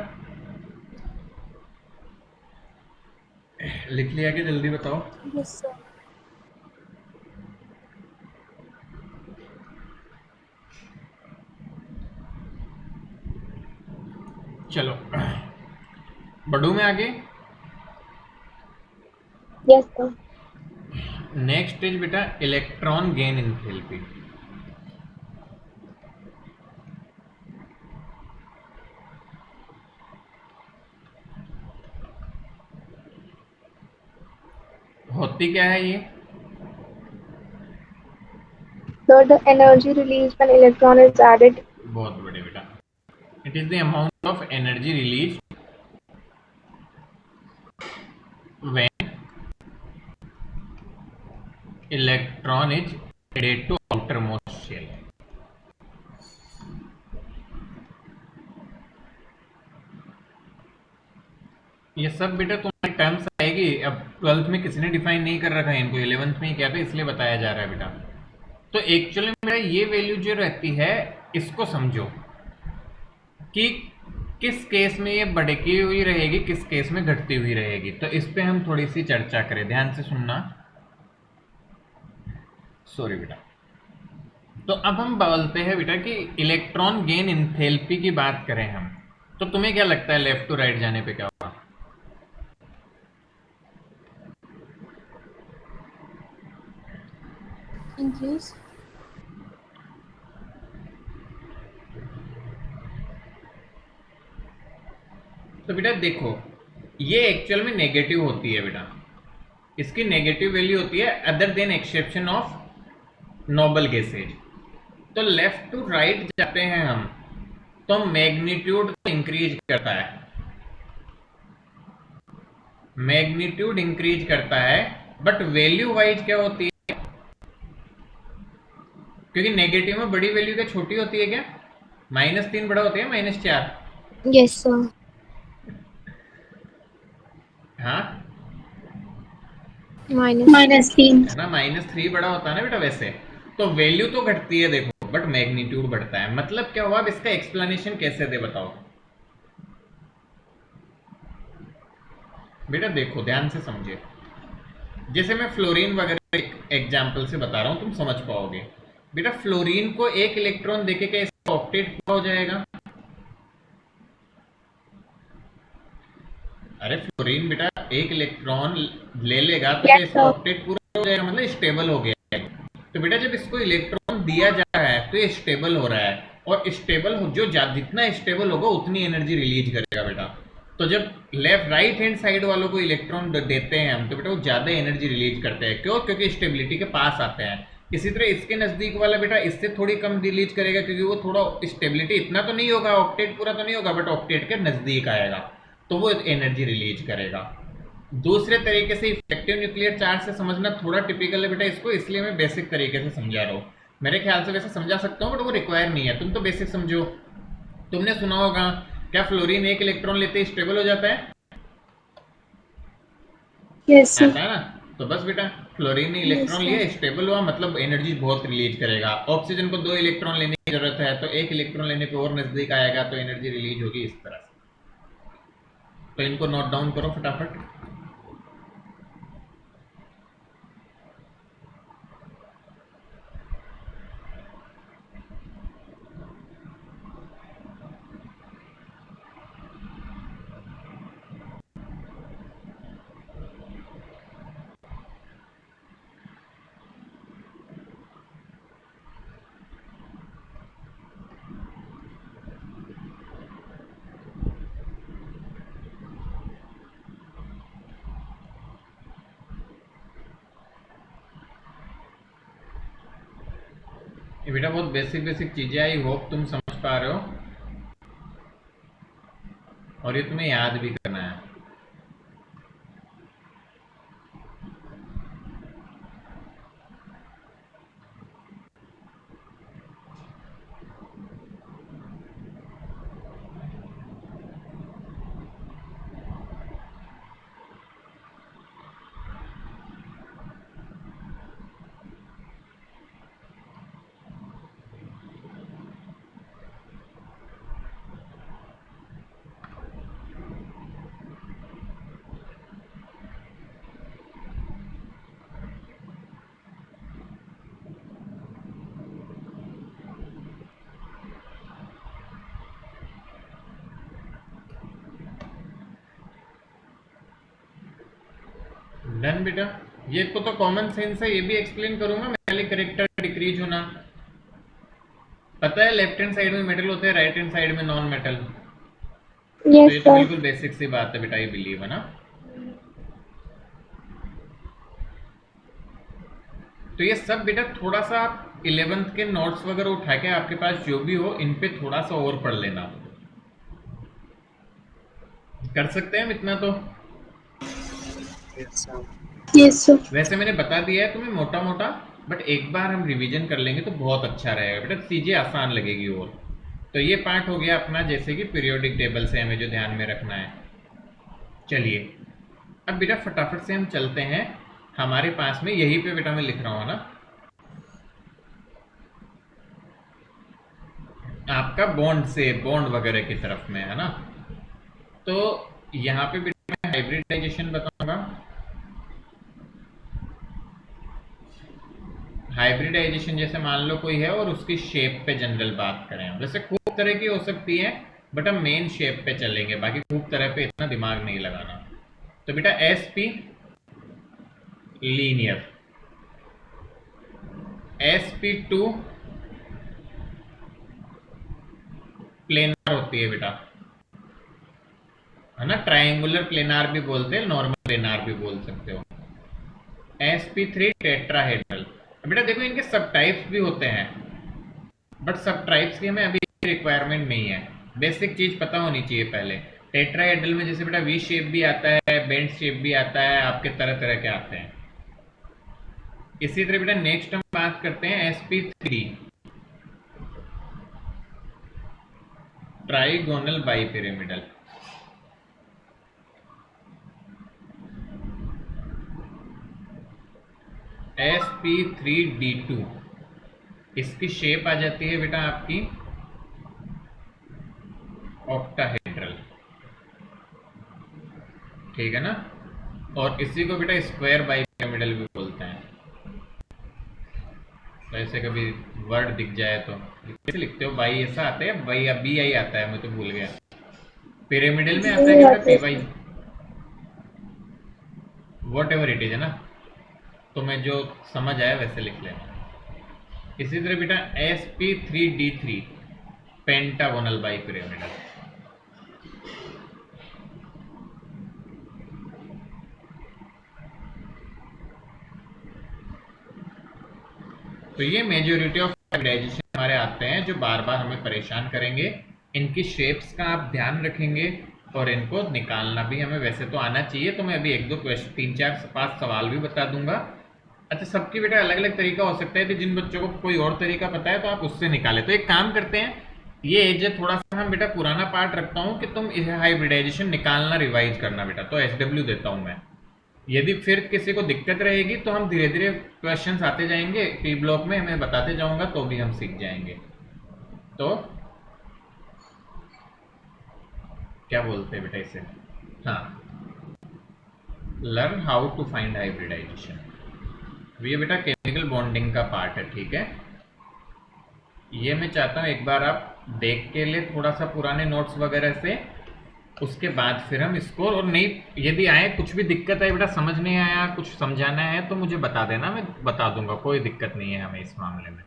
लिख लिया कि जल्दी बताओ। Yes, sir. चलो बढ़ू में आगे। Yes, sir. नेक्स्ट इज बेटा इलेक्ट्रॉन गेन एंथैल्पी। होती क्या है ये? So the energy released when electron is added. बहुत बड़े बेटा, it is the amount of energy release when electron is added to outermost shell। ये सब बेटा तुम्हारे टर्म्स आएगी, अब 12th में किसी ने डिफाइन नहीं कर रखा है इनको, 11th में ही क्या था इसलिए बताया जा रहा है बेटा। तो एक्चुअली में मेरा ये वैल्यू जो रहती है इसको समझो कि किस केस में ये बढ़ती हुई रहेगी, किस केस में घटती हुई रहेगी। तो इस पे हम थोड़ी सी चर्चा करें, ध्यान से सुनना। सॉरी बेटा। तो अब हम बोलते हैं बेटा कि इलेक्ट्रॉन गेन एंथैल्पी की बात करें हम, तो तुम्हें क्या लगता है लेफ्ट टू राइट जाने पे क्या होगा? Increase. तो बेटा देखो ये एक्चुअल में नेगेटिव होती है बेटा, इसकी नेगेटिव वैल्यू होती है other than exception of noble gases. तो लेफ्ट टू राइट जाते हैं हम तो मैग्नीट्यूड इंक्रीज करता है, मैग्नीट्यूड इंक्रीज करता है, बट वैल्यू वाइज क्या होती है? क्योंकि नेगेटिव में बड़ी वैल्यू क्या छोटी होती है क्या? -3 बड़ा होता है -4? Yes, sir. हाँ -3. है ना, -3 बड़ा होता है ना बेटा वैसे। तो वैल्यू तो घटती है देखो, बट मैग्नीट्यूड बढ़ता है। मतलब क्या हुआ? अब इसका एक्सप्लेनेशन कैसे दे बताओ बेटा। देखो ध्यान से समझिए, जैसे मैं फ्लोरीन वगैरह एग्जाम्पल से बता रहा हूँ, तुम समझ पाओगे। बेटा फ्लोरीन को एक इलेक्ट्रॉन देके क्या इसका ऑक्टेट पूरा हो जाएगा? अरे फ्लोरीन बेटा एक इलेक्ट्रॉन ले लेगा तो क्या Yes, इसका sir. ऑक्टेट पूरा हो जाएगा, मतलब स्टेबल हो गया है। तो बेटा जब इसको इलेक्ट्रॉन दिया जा रहा है तो ये स्टेबल हो रहा है, और स्टेबल हो जो जितना स्टेबल होगा उतनी एनर्जी रिलीज करेगा बेटा। तो जब लेफ्ट राइट हैंड साइड वालों को इलेक्ट्रॉन देते हैं हम, तो बेटा वो ज्यादा एनर्जी रिलीज करते हैं। क्यों? क्योंकि स्टेबिलिटी के पास आते हैं। इसी तरह इसके नजदीक वाला बेटा इससे थोड़ी कम रिलीज करेगा, क्योंकि वो थोड़ा स्टेबिलिटी इतना तो नहीं होगा, ऑक्टेट पूरा तो नहीं होगा, बट ऑक्टेट के नजदीक आएगा तो वो एनर्जी रिलीज करेगा। दूसरे तरीके से इफेक्टिव न्यूक्लियर चार्ज से समझना थोड़ा टिपिकल है बेटा इसको, इसलिए मैं बेसिक तरीके से समझा रहा हूँ। मेरे ख्याल से वैसे समझा सकता हूँ बट वो रिक्वायर नहीं है, तुम तो बेसिक समझो। तुमने सुना होगा क्या फ्लोरीन एक इलेक्ट्रॉन लेते ही स्टेबल हो जाता है? Yes, sir. आता है ना? तो बस बेटा फ्लोरीन ने Yes, इलेक्ट्रॉन sir. लिया, स्टेबल हुआ, मतलब एनर्जी बहुत रिलीज करेगा। ऑक्सीजन को 2 इलेक्ट्रॉन लेने की जरूरत है, तो एक इलेक्ट्रॉन लेने पे और नजदीक आएगा तो एनर्जी रिलीज होगी इस तरह से। तो इनको नोट डाउन करो फटाफट। ये बेटा बहुत बेसिक बेसिक चीजें, आई होप तुम समझ पा रहे हो, और ये तुम्हें याद भी करना है। डन बेटा, ये को तो कॉमन सेंस है, ये भी एक्सप्लेन करूंगा। मेटालिक करेक्टर डिक्रीज होना, पता है लेफ्ट हैंड साइड में मेटल होते हैं, राइट हैंड साइड में नॉन मेटल। तो Yes, ये तो sir. बिल्कुल बेसिक सी बात है बेटा, ये बिलीव है ना। तो ये सब बेटा थोड़ा सा आप 11th के नोट्स वगैरह उठा के आपके पास जो भी हो इन पे थोड़ा सा और पढ़ लेना। कर सकते हैं हम इतना तो? Yes, sir. Yes, sir. वैसे मैंने बता दिया है तुम्हें मोटा मोटा, बट एक बार हम रिवीजन कर लेंगे तो बहुत अच्छा रहेगा बेटा, चीजें आसान लगेगी। और तो ये पार्ट हो गया अपना, जैसे कि पीरियोडिक टेबल से हमें जो ध्यान में रखना है। चलिए अब बेटा फटाफट से हम चलते हैं, हमारे पास में यहीं पे बेटा मैं लिख रहा हूँ ना, आपका बॉन्ड से बॉन्ड वगैरह की तरफ में है ना। तो यहाँ पे बेटा मैं हाइब्रिडाइजेशन बताऊंगा। हाइब्रिडाइजेशन जैसे मान लो कोई है और उसकी शेप पे जनरल बात करें, वैसे खूब तरह की हो सकती है बट हम मेन शेप पे चलेंगे, बाकी खूब तरह पे इतना दिमाग नहीं लगाना। तो बेटा sp लीनियर, sp2 प्लेनार होती है बेटा, है ना। ट्रायंगुलर प्लेनार भी बोलते हैं, नॉर्मल प्लेनार भी बोल सकते हो। sp3 tetrahedral. बेटा देखो इनके सब टाइप्स भी होते हैं, बट सब टाइप्स की हमें अभी रिक्वायरमेंट नहीं है, बेसिक चीज पता होनी चाहिए पहले। टेट्राहेड्रल में जैसे बेटा वी शेप भी आता है, बेंड शेप भी आता है, आपके तरह तरह के आते हैं। इसी तरह बेटा नेक्स्ट हम बात करते हैं sp3 ट्राइगोनल बाइपिरामिडल। sp3d2, इसकी शेप आ जाती है बेटा आपकी ऑक्टाहेड्रल, ठीक है ना। और इसी को बेटा स्क्वायर बाइपिरामिडल से कभी वर्ड दिख जाए तो कैसे लिखते हो? बाई ऐसा आता है, बाई या बी आई आता है, मैं तो भूल गया। पिरामिडल में आता है नहीं कि बेटा आते पी वाई, इसमें। वॉट एवर इट इज, है ना? तो मैं जो समझ आया वैसे लिख लेना। इसी तरह बेटा sp3d3 पेंटागोनल बाई पिरामिडल। तो ये मेजोरिटी ऑफ हाइब्रिडाइजेशन हमारे आते हैं जो बार बार हमें परेशान करेंगे। इनकी शेप्स का आप ध्यान रखेंगे और इनको निकालना भी हमें वैसे तो आना चाहिए। तो मैं अभी 1-2 क्वेश्चन, 3-4-5 सवाल भी बता दूंगा। अच्छा, सबकी बेटा अलग अलग तरीका हो सकता है, तो जिन बच्चों को कोई और तरीका पता है तो आप उससे निकालें। तो एक काम करते हैं, ये एज थोड़ा सा हम बेटा पुराना पार्ट रखता हूँ कि तुम हाइब्रिडाइजेशन निकालना रिवाइज करना बेटा। तो SW देता हूँ मैं। यदि फिर किसी को दिक्कत रहेगी तो हम धीरे धीरे क्वेश्चंस आते जाएंगे पी ब्लॉक में, मैं बताते जाऊंगा तो भी हम सीख जाएंगे। तो क्या बोलते हैं बेटा इसे? हाँ, learn how to find hybridization. ये बेटा केमिकल बॉन्डिंग का पार्ट है, ठीक है? ये मैं चाहता हूँ एक बार आप देख के लिए थोड़ा सा पुराने नोट्स वगैरह से, उसके बाद फिर हम इसको, और नहीं यदि आए कुछ भी दिक्कत है बेटा, समझ नहीं आया, कुछ समझाना है तो मुझे बता देना, मैं बता दूंगा, कोई दिक्कत नहीं है हमें इस मामले में।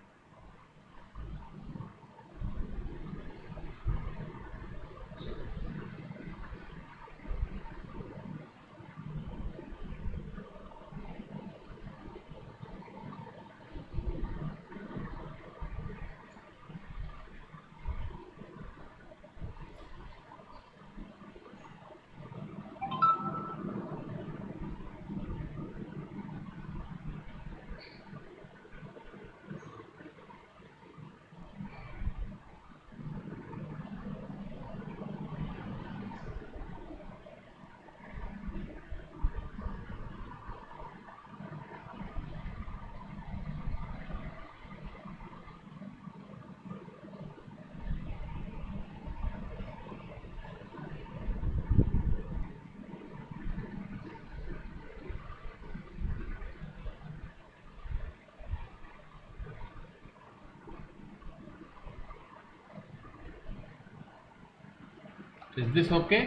Is this okay?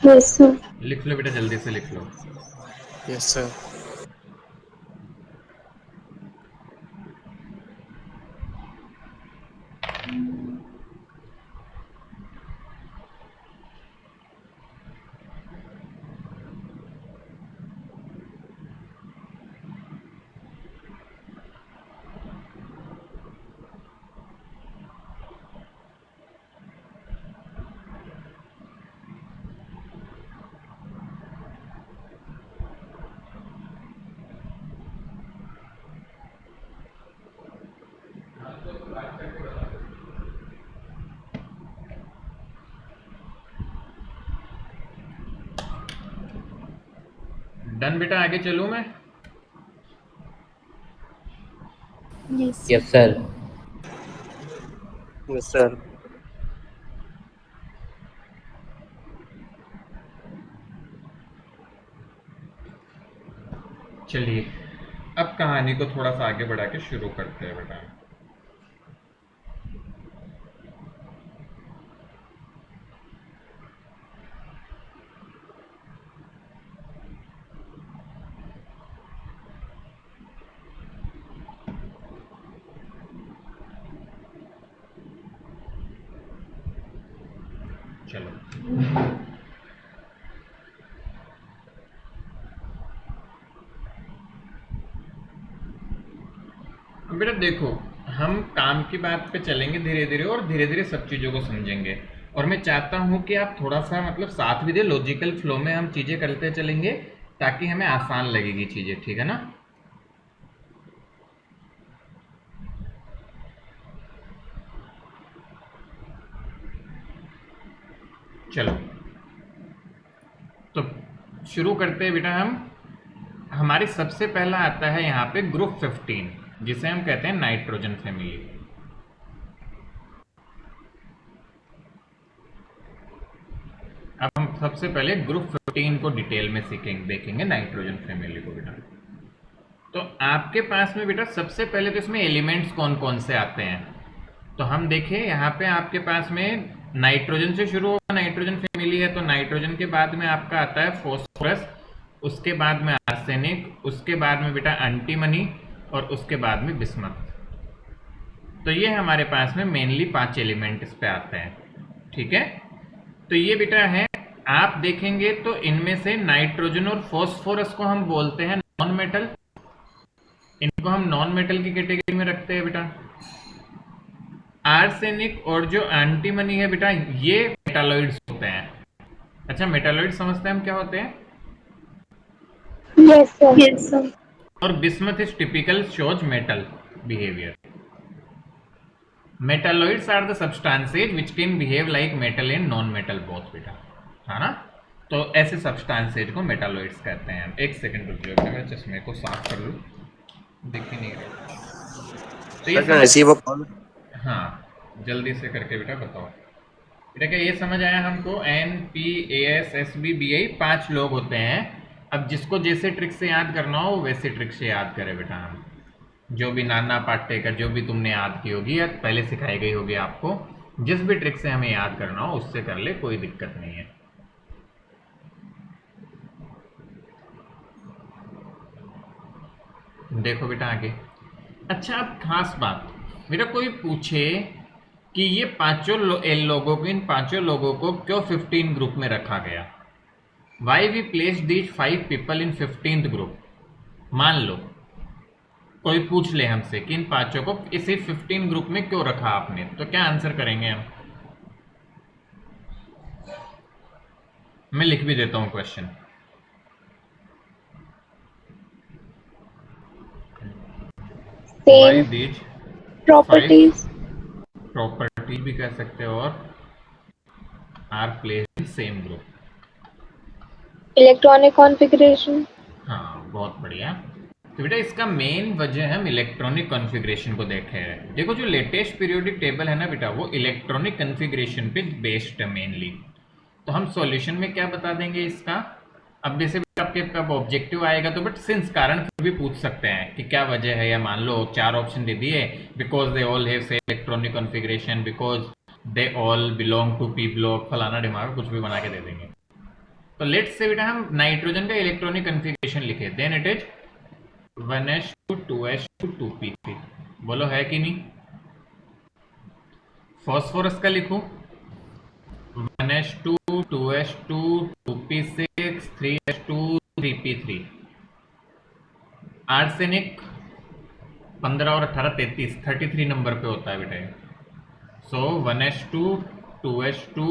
Yes, sir. लिख लो बेटा, जल्दी से लिख लो। Yes, sir. डन बेटा, आगे चलूं मैं? Yes. Yes, sir. Yes, sir. चलिए, अब कहानी को थोड़ा सा आगे बढ़ा के शुरू करते हैं बेटा। चलो, अब बेटा देखो, हम काम की बात पे चलेंगे धीरे धीरे, और धीरे धीरे सब चीज़ों को समझेंगे। और मैं चाहता हूँ कि आप थोड़ा सा मतलब साथ भी दे, लॉजिकल फ्लो में हम चीज़ें करते चलेंगे ताकि हमें आसान लगेगी चीज़ें, ठीक है ना? चलो, तो शुरू करते हैं बेटा हम। हमारी सबसे पहला आता है यहाँ पे ग्रुप 15, जिसे हम कहते हैं नाइट्रोजन फैमिली। अब हम सबसे पहले ग्रुप 15 को डिटेल में सीखेंगे, देखेंगे नाइट्रोजन फैमिली को बेटा। तो आपके पास में बेटा सबसे पहले तो इसमें एलिमेंट्स कौन कौन से आते हैं, तो हम देखें यहाँ पे आपके पास में नाइट्रोजन से शुरू होगा, नाइट्रोजन फैमिली है, तो नाइट्रोजन के बाद में आपका आता है फॉस्फोरस, उसके बाद में आर्सेनिक, उसके बाद में बेटा एंटीमनी और उसके बाद में बिस्मथ। तो ये हमारे पास में मेनली 5 एलिमेंट इस पे आते हैं, ठीक है। तो ये बेटा है, आप देखेंगे तो इनमें से नाइट्रोजन और फॉस्फोरस को हम बोलते हैं नॉन मेटल, इनको हम नॉन मेटल की कैटेगरी में रखते हैं बेटा। आर्सेनिक और जो एंटीमनी है बेटा ये मेटालॉइड्स होते हैं। अच्छा, मेटालॉइड समझते हैं हम क्या होते हैं? Yes, sir. Yes, sir. और bismuth is typical shows metal behaviour. Metalloids are the substances which can behave like metal and non metal both बेटा, है ना। तो ऐसे सब्सटेंसेज को मेटालॉइड्स कहते हैं। एक सेकंड रुक जाओ, मैं चश्मे को साफ कर लूं, दिख ही नहीं रहा। तो ये हाँ, जल्दी से करके बेटा बताओ बेटा, क्या ये समझ आया हमको? N P A S S B B I 5 लोग होते हैं। अब जिसको जैसे ट्रिक से याद करना हो वैसे ट्रिक से याद करें बेटा। हम जो भी नाना पाटेकर जो भी तुमने याद की होगी या पहले सिखाई गई होगी आपको, जिस भी ट्रिक से हमें याद करना हो उससे कर ले, कोई दिक्कत नहीं है। देखो बेटा आगे। अच्छा, अब खास बात बेटा, कोई पूछे कि ये लोगों को, इन 5 लोगों को क्यों 15 ग्रुप में रखा गया, why we place these 5 people in 15th group. मान लो कोई पूछ ले हमसे कि इन 5 को इसी 15 ग्रुप में क्यों रखा आपने, तो क्या आंसर करेंगे हम? मैं लिख भी देता हूं question. Why Same these properties. Property भी कह सकते हो, और are place in same group. Electronic configuration. हाँ, बहुत बढ़िया। तो बेटा इसका मेन वजह हम इलेक्ट्रॉनिक कॉन्फ़िगरेशन को देखे हैं। देखो जो लेटेस्ट पीरियोडिक टेबल है ना बेटा, वो इलेक्ट्रॉनिक कॉन्फ़िगरेशन पे बेस्ड है मेनली। तो हम सॉल्यूशन में क्या बता देंगे इसका? अब जैसे आपके कब ऑब्जेक्टिव आएगा तो बट सिंस कारण फिर भी पूछ सकते हैं कि क्या वजह है, या मान लो 4 ऑप्शन दे दिए, because they all have same electronic configuration, because they all belong to P block, फलाना दिमाग कुछ भी बना के दे देंगे। तो लेट्स से बेटा हम नाइट्रोजन का इलेक्ट्रॉनिक कॉन्फ़िगरेशन लिखे, then it is 1s2 2s2 2p3। बोलो है कि नहीं? फॉस्फोरस का लिखूं 1s2 2s2 2p6 3s2 3p3। Arsenic 15 और 18 33 नंबर पे होता है बेटा। सो 1s2 2s2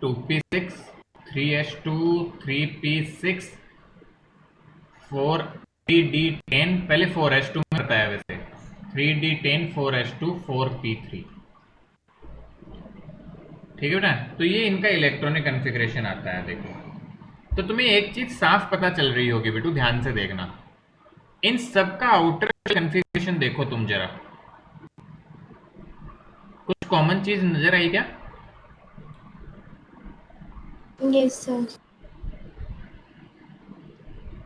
2p6 3s2 3p6 4d10, पहले 4s2 में बताया वैसे, 3d10 4s2 4p3, ठीक है बेटा। तो ये इनका इलेक्ट्रॉनिक कॉन्फ़िगरेशन आता है। देखो तो तुम्हें एक चीज साफ पता चल रही होगी बेटू, ध्यान से देखना, इन सबका आउटर कॉन्फ़िगरेशन देखो तुम जरा, कुछ कॉमन चीज नजर आई क्या? Yes, sir.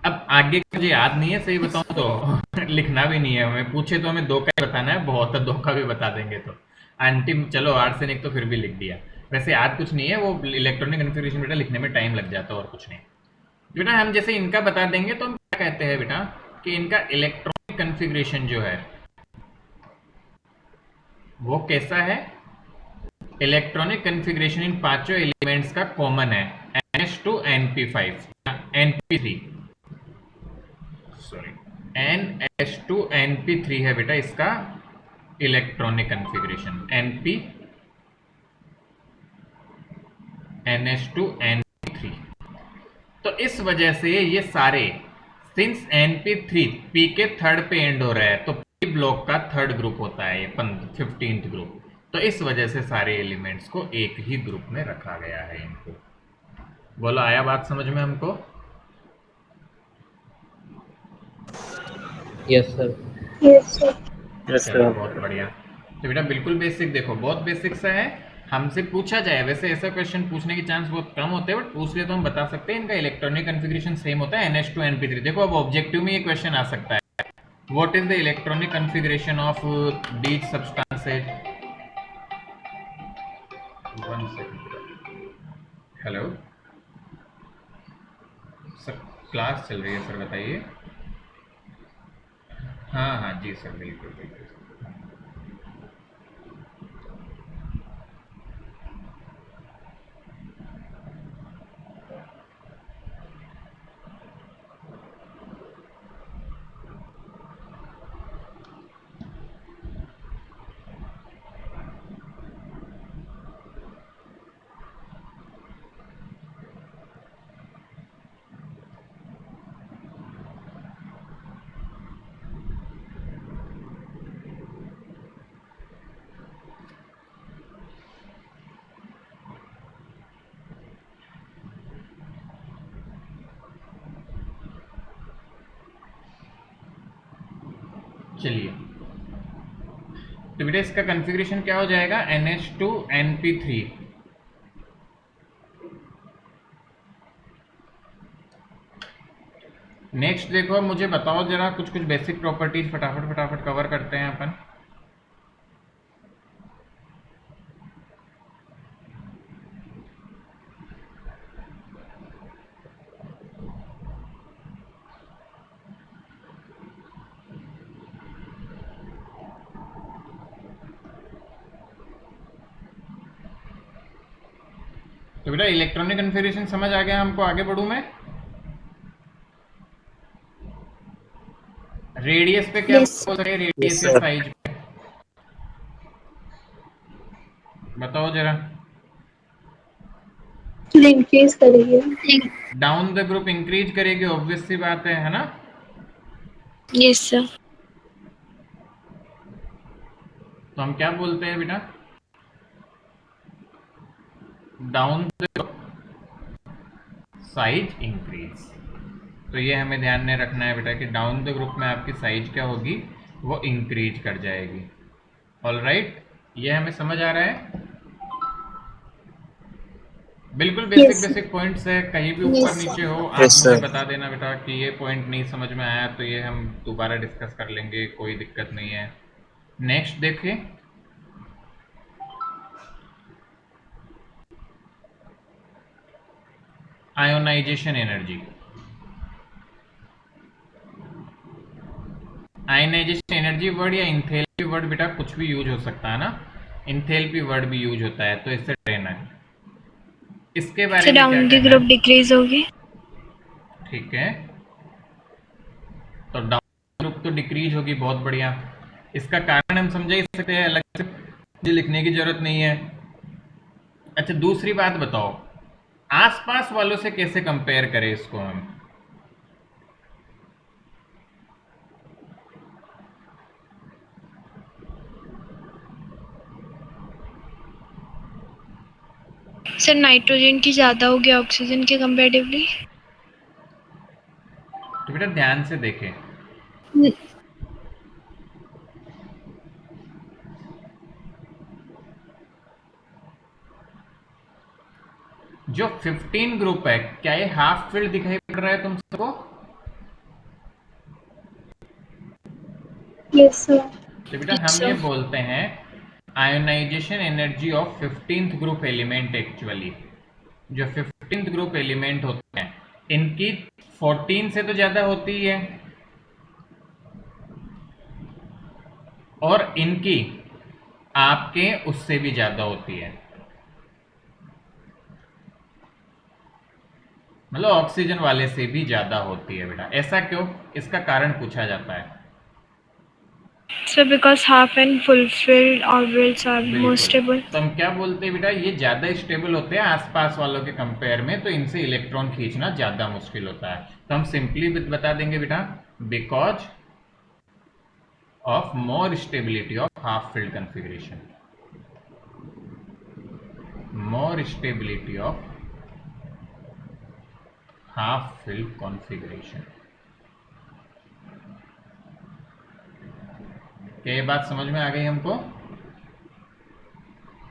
अब आगे मुझे याद नहीं है, सही बताऊं तो लिखना भी नहीं है, हमें पूछे तो हमें 2 का ही बताना है, बहुत है 2 का भी बता देंगे तो अंतिम। चलो आर्सेनिक तो फिर भी लिख दिया, वैसे याद कुछ नहीं है, वो इलेक्ट्रॉनिक कॉन्फ़िगरेशन बेटा लिखने में टाइम लग जाता है और कुछ नहीं बेटा। हम जैसे इनका बता देंगे तो हम क्या कहते हैं बेटा कि इनका इलेक्ट्रॉनिक कॉन्फ़िगरेशन जो है वो कैसा है? इलेक्ट्रॉनिक कॉन्फ़िगरेशन इन 5 एलिमेंट्स का कॉमन है, NH2 NP5 NP3 sorry NH2 NP3 है बेटा इसका electronic configuration, NP NH2 NP3। तो इस वजह से ये सारे, सिंस NP3 P के 3rd पे एंड हो रहा है तो P ब्लॉक का 3rd ग्रुप होता है ये 15th ग्रुप, तो इस वजह से सारे एलिमेंट्स को एक ही ग्रुप में रखा गया है इनको। बोलो आया बात समझ में हमको? Yes sir. Yes, sir. Yes चलो सर। बहुत बढ़िया। तो बेटा बिल्कुल बेसिक, देखो बहुत बेसिक सा है, हमसे पूछा जाए, वैसे ऐसा क्वेश्चन पूछने के चांस बहुत कम होते हैं बट पूछ लिया तो हम बता सकते हैं। इनका इलेक्ट्रॉनिक कॉन्फ़िगरेशन सेम होता है NH2 NP3। देखो अब ऑब्जेक्टिव में ये क्वेश्चन आ सकता है What is the electronic configuration of these substances? One second. Hello sir, class चल रही है सर, बताइए। हाँ हाँ जी सर, बिल्कुल बिल्कुल। चलिए, तो बेटा इसका कॉन्फ़िगरेशन क्या हो जाएगा? NH2NP3। नेक्स्ट देखो, मुझे बताओ जरा कुछ कुछ बेसिक प्रॉपर्टीज, फटाफट फटाफट कवर करते हैं अपन। तो बेटा इलेक्ट्रॉनिक कन्फिग्रेशन समझ आ गया हमको, आगे बढ़ूं मैं? रेडियस पे क्या Yes. बोल रहे हैं? Yes, रेडियस या sir. साइज पे बताओ जरा। Actually increase करेगी। डाउन द ग्रुप इंक्रीज करेगी, ऑब्वियस सी बात है ना? Yes sir. तो हम क्या बोलते हैं बेटा? Down the group size increase. तो ये हमें ध्यान में रखना है बेटा कि डाउन द ग्रुप में आपकी साइज क्या होगी? वो इंक्रीज कर जाएगी। ऑल राइट, ये हमें समझ आ रहा है? बिल्कुल बेसिक Yes. बेसिक पॉइंट्स है, कहीं भी ऊपर Yes, नीचे हो आप Yes, मुझे sir. बता देना बेटा कि ये पॉइंट नहीं समझ में आया, तो ये हम दोबारा डिस्कस कर लेंगे, कोई दिक्कत नहीं है। नेक्स्ट देखिए, ionisation energy. Ionisation energy word या इंथैल्पी वर्ड बेटा कुछ भी यूज हो सकता है ना? इंथैल्पी वर्ड भी यूज होता है, तो इससे रहना है। इसके बारे में क्या डाउन द कहना ग्रुप है? डिक्रीज होगी। ठीक है, तो डाउन ग्रुप तो डिक्रीज होगी, बहुत बढ़िया। इसका कारण हम समझ ही सकते हैं, अलग से मुझे लिखने की जरूरत नहीं है। अच्छा, दूसरी बात बताओ, आसपास वालों से कैसे कंपेयर करें इसको हम? सर नाइट्रोजन की ज्यादा होगी ऑक्सीजन के कंपैरेटिवली। तो बेटा ध्यान से देखें, जो 15 ग्रुप है, क्या ये हाफ फील्ड दिखाई पड़ रहा है तुम सबको? Yes sir. तो बेटा हम ये बोलते हैं ionisation energy of 15th group element. Actually जो 15th ग्रुप एलिमेंट होते हैं इनकी 14 से तो ज्यादा होती ही है, और इनकी आपके उससे भी ज्यादा होती है। मतलब ऑक्सीजन वाले से भी ज्यादा होती है बेटा। ऐसा क्यों? इसका कारण पूछा जाता है। Sir because half and fulfilled orbitals are more stable. तो हम क्या बोलते हैं बेटा, ये ज्यादा स्टेबल होते हैं आसपास वालों के कंपेयर में, तो इनसे इलेक्ट्रॉन खींचना ज्यादा मुश्किल होता है। तो हम सिंपली बता देंगे बेटा, because of more stability of half field configuration. More stability of half field configuration. क्या ये बात समझ में आ गई हमको?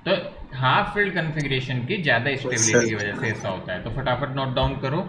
तो हाफ फील्ड कॉन्फ़िगरेशन की ज्यादा स्टेबिलिटी की वजह से ऐसा होता है। तो फटाफट नोट डाउन करो।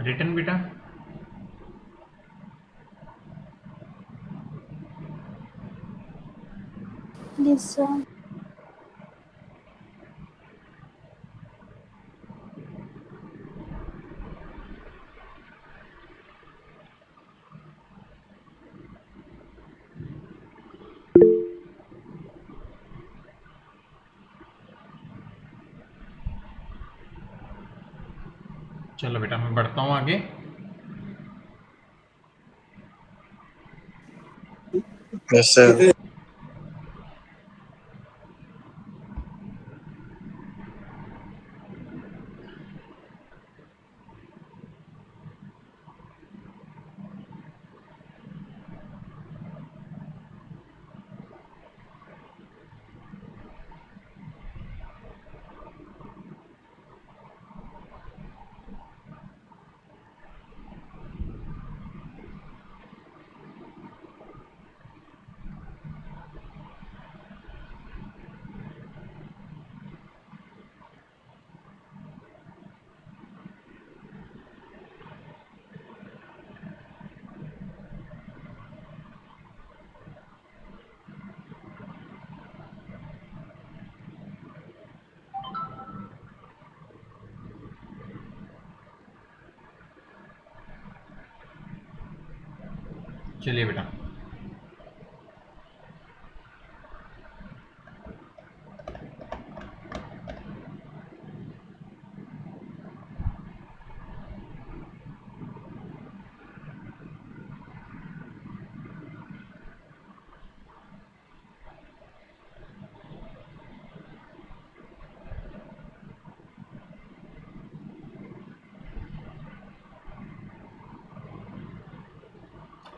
रिटर्न बेटा Yes, sir. चलो बेटा मैं बढ़ता हूँ आगे। Yes, sir. चलिए बेटा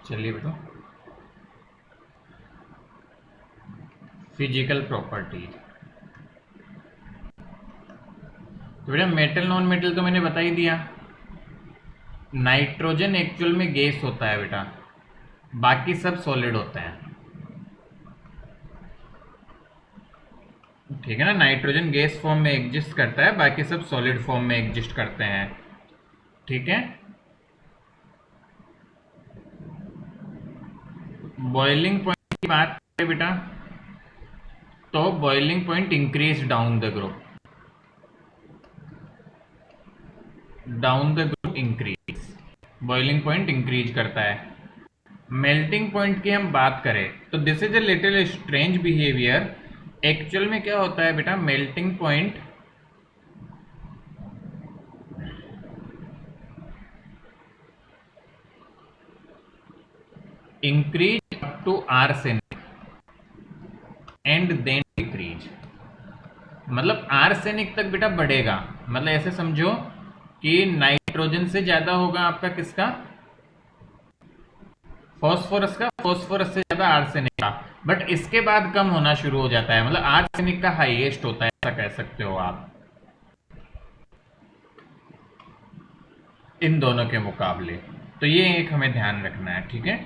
चलिए बेटा फिजिकल प्रॉपर्टी। तो बेटा मेटल नॉन मेटल तो मैंने बता ही दिया। नाइट्रोजन एक्चुअल में गैस होता है बेटा, बाकी सब सॉलिड होते हैं। ठीक है ना, नाइट्रोजन गैस फॉर्म में एग्जिस्ट करता है, बाकी सब सॉलिड फॉर्म में एग्जिस्ट करते हैं। ठीक है, बॉइलिंग पॉइंट की बात करें बेटा तो boiling point increase down the group, down the group increase, boiling point increase करता है। मेल्टिंग पॉइंट की हम बात करें तो this is a little strange behaviour. Actual में क्या होता है बेटा, melting point increase up to arsenic and then decrease. मतलब आर्सेनिक तक बेटा बढ़ेगा, मतलब ऐसे समझो कि नाइट्रोजन से ज्यादा होगा आपका किसका, फॉस्फोरस का, फॉस्फोरस से ज्यादा आर्सेनिक का, बट इसके बाद कम होना शुरू हो जाता है। मतलब आर्सेनिक का हाईएस्ट होता है, ऐसा कह सकते हो आप इन दोनों के मुकाबले। तो ये एक हमें ध्यान रखना है। ठीक है,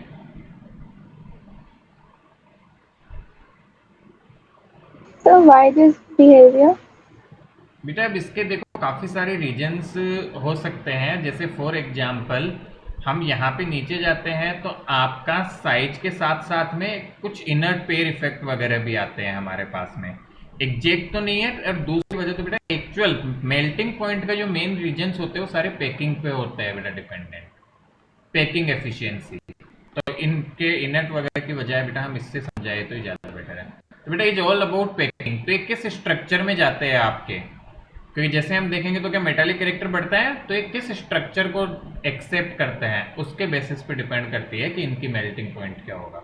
So why this behavior? बेटा अब इसके देखो काफ़ी सारे रीजन्स हो सकते हैं। जैसे फॉर एग्जांपल हम यहाँ पे नीचे जाते हैं तो आपका साइज के साथ साथ में कुछ इनर पेयर इफेक्ट वगैरह भी आते हैं हमारे पास में। एग्जैक्ट तो नहीं है, और दूसरी वजह तो बेटा एक्चुअल मेल्टिंग पॉइंट का जो मेन रीजन्स होते हैं वो सारे पैकिंग पे होते हैं बेटा डिपेंडेंट, पैकिंग एफिशिएंसी। तो इनके इनट वगैरह की बजाय बेटा हम इससे समझाए तो ज़्यादा बेटर है। तो बेटा इज ऑल अबाउट पैकिंग। तो ये किस स्ट्रक्चर में जाते हैं आपके, क्योंकि जैसे हम देखेंगे तो क्या मेटालिक कैरेक्टर बढ़ता है तो ये किस स्ट्रक्चर को एक्सेप्ट करते हैं उसके बेसिस पे डिपेंड करती है कि इनकी मेल्टिंग पॉइंट क्या होगा।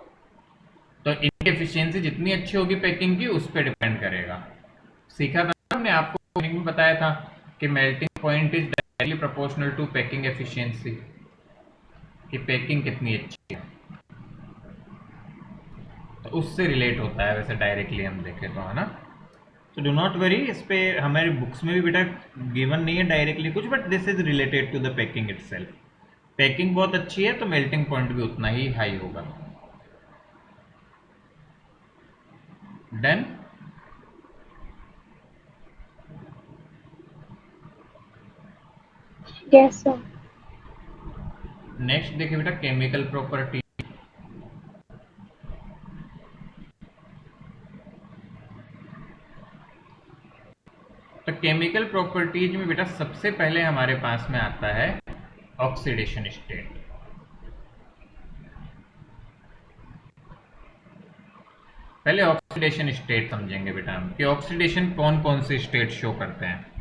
तो इनकी एफिशिएंसी जितनी अच्छी होगी पैकिंग की उस पर डिपेंड करेगा। सीखा था हमने, आपको में बताया था कि melting point is directly proportional to packing efficiency, कि पैकिंग कितनी अच्छी है तो उससे रिलेट होता है। वैसे डायरेक्टली हम देखें तो, है ना। तो डू नॉट वरी, इस पे हमारे बुक्स में भी बेटा गिवन नहीं है डायरेक्टली कुछ, but this is related to the packing itself. Packing बहुत अच्छी है तो मेल्टिंग पॉइंट भी उतना ही हाई होगा। डन। Yes, sir. नेक्स्ट देखिए बेटा केमिकल प्रॉपर्टी। तो केमिकल प्रॉपर्टीज में बेटा सबसे पहले हमारे पास में आता है ऑक्सीडेशन स्टेट। पहले ऑक्सीडेशन स्टेट समझेंगे बेटा हम कि ऑक्सीडेशन कौन कौन से स्टेट शो करते हैं।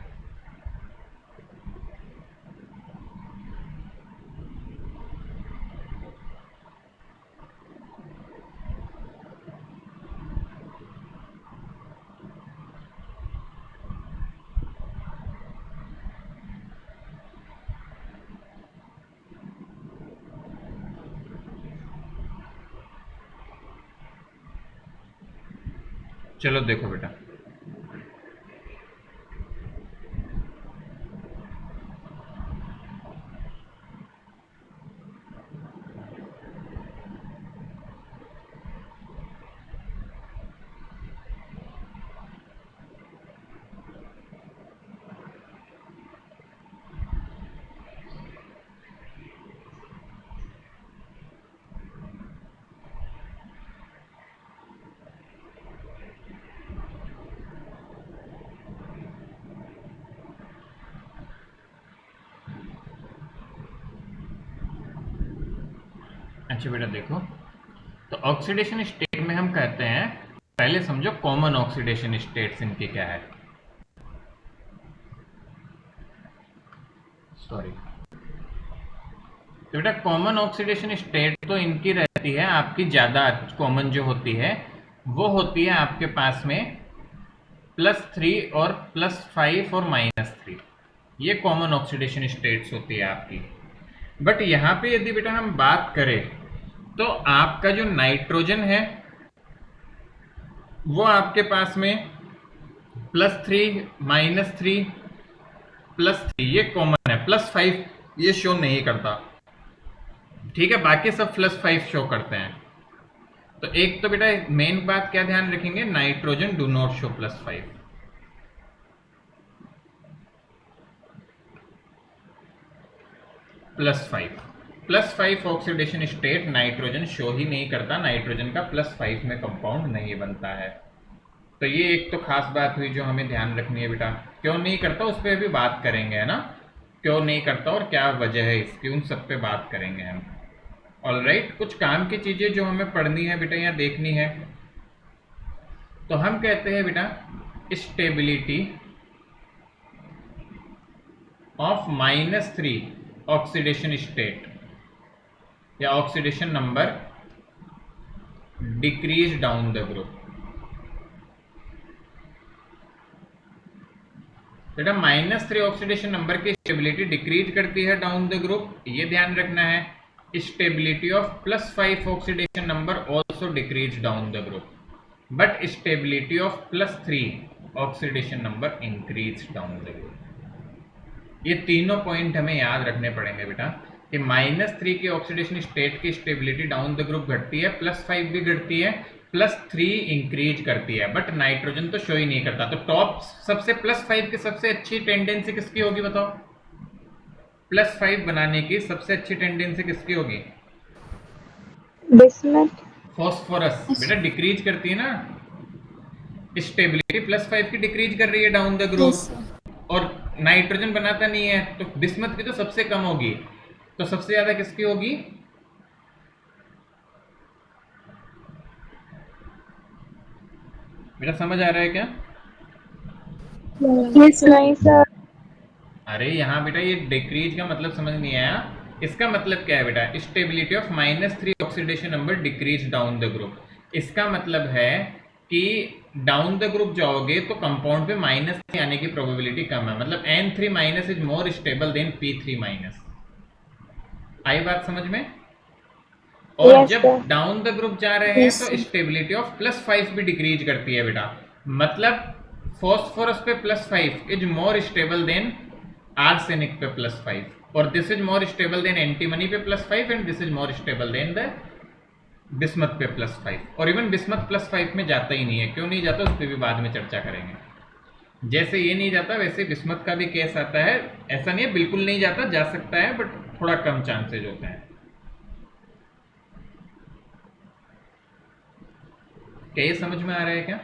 चलो देखो बेटा, अच्छा बेटा देखो, तो ऑक्सीडेशन स्टेट में हम कहते हैं, पहले समझो कॉमन ऑक्सीडेशन स्टेट्स इनकी क्या है। सॉरी, तो बेटा कॉमन ऑक्सीडेशन स्टेट तो इनकी रहती है, आपकी ज्यादा कॉमन जो होती है वो होती है आपके पास में +3 और +5 और -3, ये कॉमन ऑक्सीडेशन स्टेट्स होती है आपकी। बट यहाँ पे यदि बेटा हम बात करें तो आपका जो नाइट्रोजन है वो आपके पास में +3 -3 +3 ये कॉमन है, +5 ये शो नहीं करता, ठीक है, बाकी सब +5 शो करते हैं। तो एक तो बेटा मेन बात क्या ध्यान रखेंगे, nitrogen do not show +5। +5 oxidation state nitrogen show ही नहीं करता, नाइट्रोजन का +5 में कंपाउंड नहीं बनता है। तो ये एक तो खास बात हुई जो हमें ध्यान रखनी है बेटा। क्यों नहीं करता उस पर भी बात करेंगे, है ना, क्यों नहीं करता और क्या वजह है इसकी, उन सब पे बात करेंगे हम। ऑलराइट, कुछ काम की चीजें जो हमें पढ़नी है बेटा या देखनी है, तो हम कहते हैं बेटा स्टेबिलिटी ऑफ -3 ऑक्सीडेशन स्टेट या oxidation number decrease down the group. बेटा -3 ऑक्सीडेशन नंबर की स्टेबिलिटी डिक्रीज करती है डाउन द ग्रुप, ये ध्यान रखना है। Stability of +5 oxidation number also decrease down the group, but stability of +3 oxidation number increase down the group. ये तीनों पॉइंट हमें याद रखने पड़ेंगे बेटा कि -3 की ऑक्सीडेशन स्टेट की स्टेबिलिटी डाउन द ग्रुप घटती है, +5 भी घटती है, +3 इंक्रीज करती है, बट नाइट्रोजन तो शो ही नहीं करता। तो टॉप सबसे +5 की सबसे अच्छी टेंडेंसी किसकी होगी बताओ, +5 बनाने की सबसे अच्छी टेंडेंसी किसकी होगी, बिस्मथ। फॉस्फोरस। बेटा डिक्रीज करती है ना, स्टेबिलिटी +5 की डिक्रीज कर रही है डाउन द ग्रुप, और नाइट्रोजन बनाता नहीं है, तो बिस्मथ की तो सबसे कम होगी, तो सबसे ज्यादा किसकी होगी, बेटा समझ आ रहा है क्या? नहीं सर। अरे यहाँ बेटा ये डिक्रीज का मतलब समझ नहीं आया, इसका मतलब क्या है बेटा, stability of -3 oxidation number decrease down the group. इसका मतलब है कि डाउन द ग्रुप जाओगे तो कंपाउंड पे -3 आने की प्रोबेबिलिटी कम है, मतलब N3- is more stable then P3-। आई बात समझ में? और Yes, जब sir. डाउन द ग्रुप जा रहे हैं Yes, तो sir. स्टेबिलिटी ऑफ +5 भी डिक्रीज करती है बेटा, मतलब फॉस्फोरस पे +5 is more stable then arsenic पे +5, और this is more stable then antimony पे +5, and this is more stable then the bismuth पे +5, और इवन बिस्मथ +5 में जाता ही नहीं है। क्यों नहीं जाता उस पर भी बाद में चर्चा करेंगे। जैसे ये नहीं जाता वैसे बिस्मथ का भी केस आता है, ऐसा नहीं है बिल्कुल नहीं जाता, जा सकता है बट थोड़ा कम चांसेज होते हैं। क्या ये समझ में आ रहा है क्या?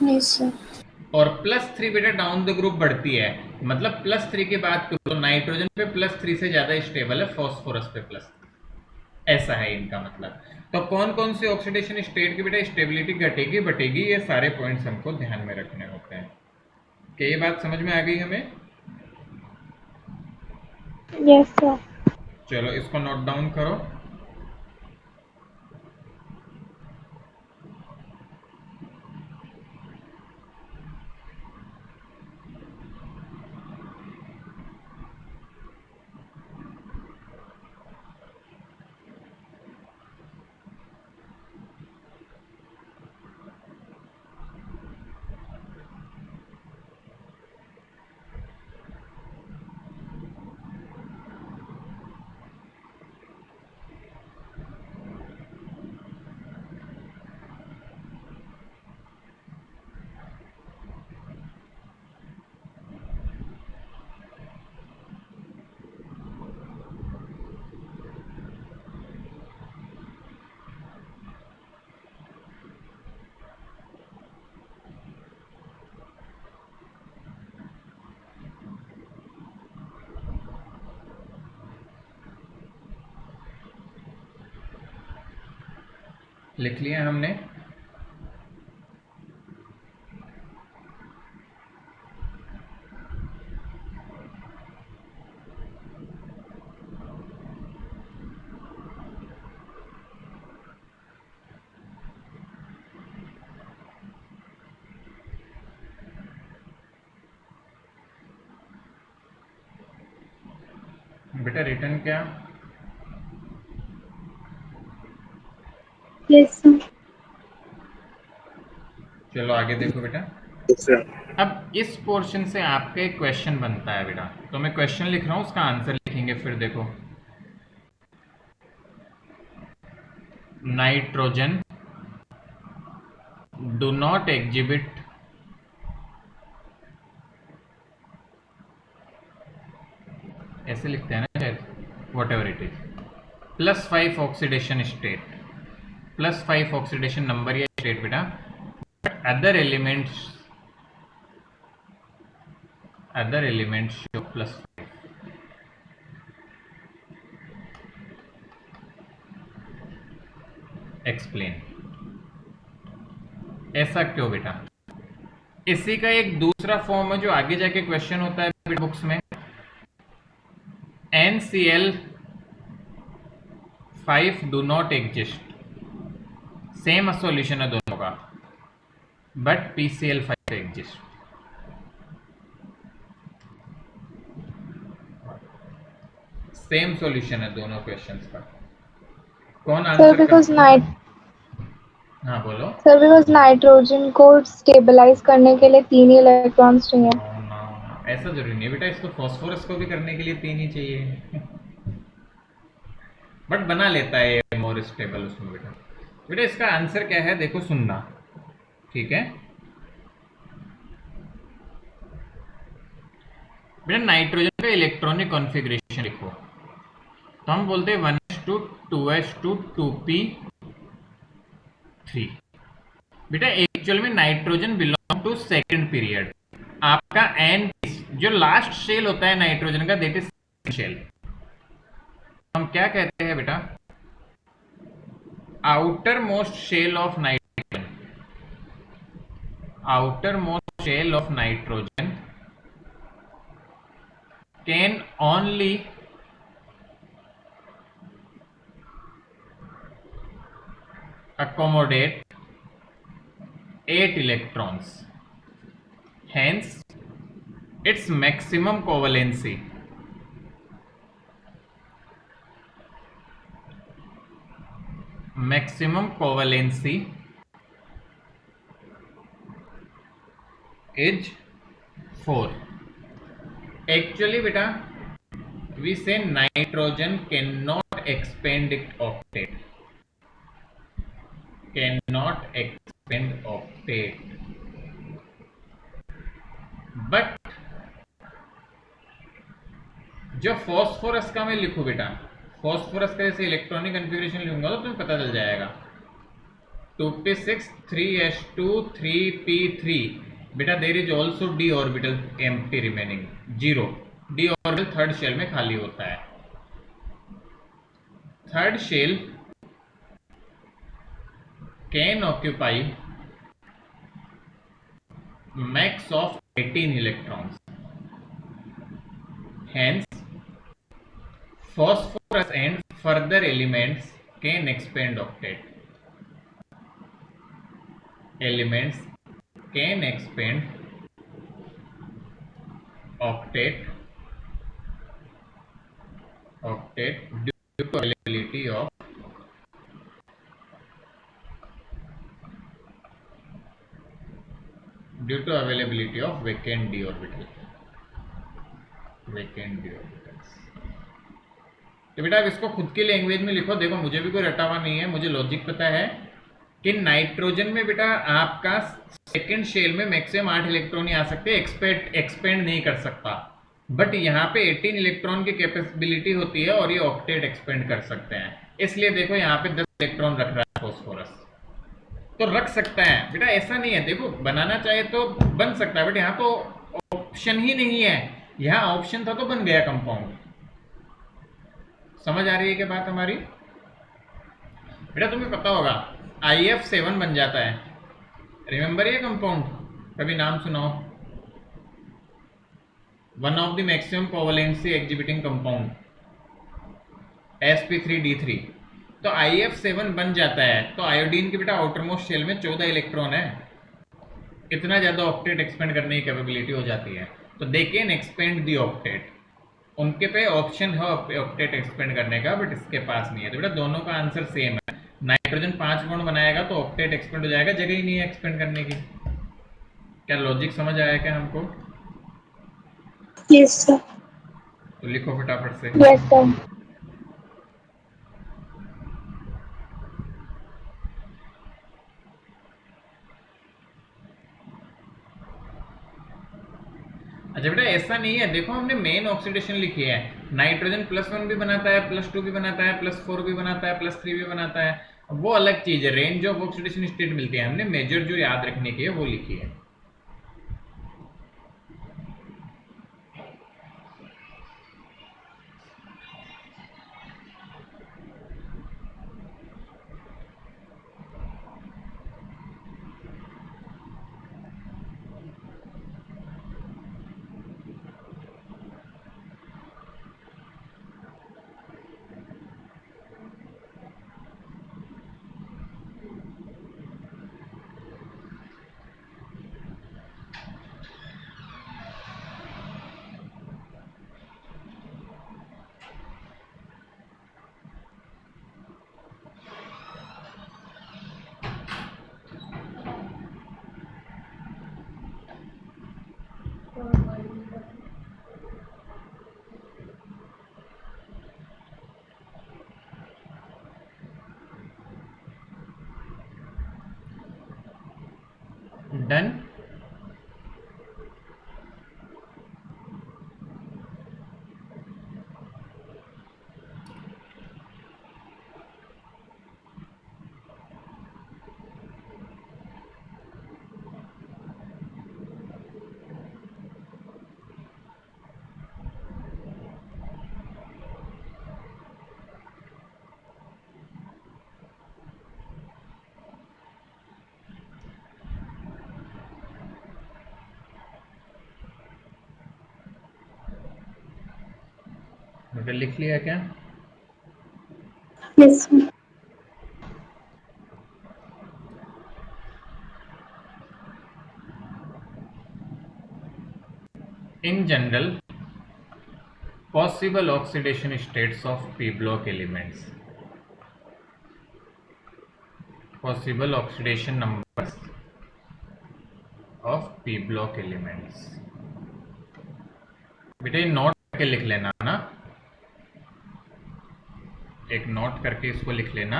Yes, sir. और +3 बेटा डाउन द ग्रुप बढ़ती है, मतलब +3 की बात करो तो नाइट्रोजन पे +3 से ज्यादा स्टेबल है, फॉस्फोरस पे +3, ऐसा है इनका मतलब। तो कौन कौन सी ऑक्सीडेशन स्टेट की बेटा स्टेबिलिटी घटेगी बढ़ेगी, ये सारे पॉइंट्स हमको ध्यान में रखने होते हैं। क्या ये बात समझ में आ गई हमें? Yes, sir. चलो इसको नोट डाउन करो। लिख लिया हमने। बेटा रिटर्न क्या? Yes, sir. चलो आगे देखो बेटा। Yes, sir. अब इस पोर्शन से आपका एक क्वेश्चन बनता है बेटा, तो मैं क्वेश्चन लिख रहा हूँ, उसका आंसर लिखेंगे। फिर देखो, नाइट्रोजन डू नॉट एग्जिबिट ऐसे लिखते हैं ना शायद, what ever it is, +5 oxidation state, +5 oxidation number या स्टेट बेटा, अदर एलिमेंट्स शो +5। एक्सप्लेन, ऐसा क्यों बेटा? इसी का एक दूसरा फॉर्म है जो आगे जाके क्वेश्चन होता है बुक्स में, NCl5 do not exist, same solution है दोनों का, but PCl5 exist. Same solution है दोनों क्वेश्चंस का। कौन Sir, आंसर because कर? हाँ बोलो। Sir, because नाइट्रोजन को स्टेबलाइज करने के लिए 3 ही इलेक्ट्रॉन्स चाहिए। ना, ऐसा जरूरी नहीं बेटा, इसको फॉस्फोरस को भी करने के लिए 3 ही चाहिए बट बना लेता है ये मोर स्टेबल उसमें बेटा। बेटा इसका आंसर क्या है देखो, सुनना, ठीक है बेटा? नाइट्रोजन का इलेक्ट्रॉनिक कॉन्फ़िगरेशन लिखो, तो हम बोलते हैं 1s2 2s2 2p3। बेटा एक्चुअल में nitrogen belong to second period. आपका एन जो लास्ट शेल होता है नाइट्रोजन का, दैट इज शेल। हम क्या कहते हैं बेटा? Outer most shell of nitrogen, outer most shell of nitrogen can only accommodate 8 electrons, hence its maximum covalency is 4। actually beta we say nitrogen cannot expand octet, cannot expand octet, but जो phosphorus का मैं लिखूं बेटा, phosphorus का जैसे electronic configuration लूंगा तो तुम्हें पता चल जाएगा। 2p6 3s2 3p3 बेटा there is also D orbital empty remaining 0। D orbital third shell में खाली होता है। Third shell can occupy max of 18 electrons. Hence, phosphorus and further elements can expand octet. Elements can expand octet due to availability of vacant d orbital. तो बेटा अब इसको खुद की लैंग्वेज में लिखो। देखो मुझे भी कोई रटा हुआ नहीं है, मुझे लॉजिक पता है कि नाइट्रोजन में बेटा आपका सेकंड शेल में मैक्सिमम 8 इलेक्ट्रॉन ही आ सकते हैं, एक्सपेंड नहीं कर सकता। बट यहाँ पे 18 इलेक्ट्रॉन की कैपेबिलिटी होती है और ये ऑक्टेट एक्सपेंड कर सकते हैं। इसलिए देखो यहाँ पे 10 इलेक्ट्रॉन रख रहा है फॉस्फोरस, तो रख सकता है बेटा, ऐसा नहीं है। देखो बनाना चाहे तो बन सकता है, बट यहाँ तो ऑप्शन ही नहीं है। यहाँ ऑप्शन था तो बन गया कंपाउंड। समझ आ रही है क्या बात हमारी? बेटा तुम्हें पता होगा IF7 बन जाता है, रिमेंबर ये कंपाउंड, कभी नाम सुनाओ। One of the maximum covalency exhibiting compound sp3d3। तो IF7 बन जाता है तो आयोडीन के बेटा आउटर मोस्ट शेल में 14 इलेक्ट्रॉन है। इतना ज्यादा ऑक्टेट एक्सपेंड करने की कैपेबिलिटी हो जाती है, तो they can expand the octet. उनके पे ऑप्शन है ऑक्टेट एक्सपेंड करने का, बट इसके पास नहीं है। तो बेटा दोनों का आंसर सेम है। नाइट्रोजन 5 बॉन्ड बनाएगा तो ऑक्टेट एक्सपेंड हो जाएगा, जगह ही नहीं है एक्सपेंड करने की। क्या लॉजिक समझ आया क्या हमको? Yes sir. तो लिखो फटाफट से। Yes sir. अच्छा बेटा ऐसा नहीं है, देखो हमने मेन ऑक्सीडेशन लिखी है। नाइट्रोजन +1 भी बनाता है, +2 भी बनाता है, +4 भी बनाता है, +3 भी बनाता है। वो अलग चीज है, रेंज ऑफ ऑक्सीडेशन स्टेट मिलती है। हमने मेजर जो याद रखने की है वो लिखी है। डन। बेटा लिख लिया क्या? Yes sir. In general, possible oxidation states of p block elements. Possible oxidation numbers of p block elements. बेटा ये नोट करके लिख लेना ना, एक नोट करके इसको लिख लेना।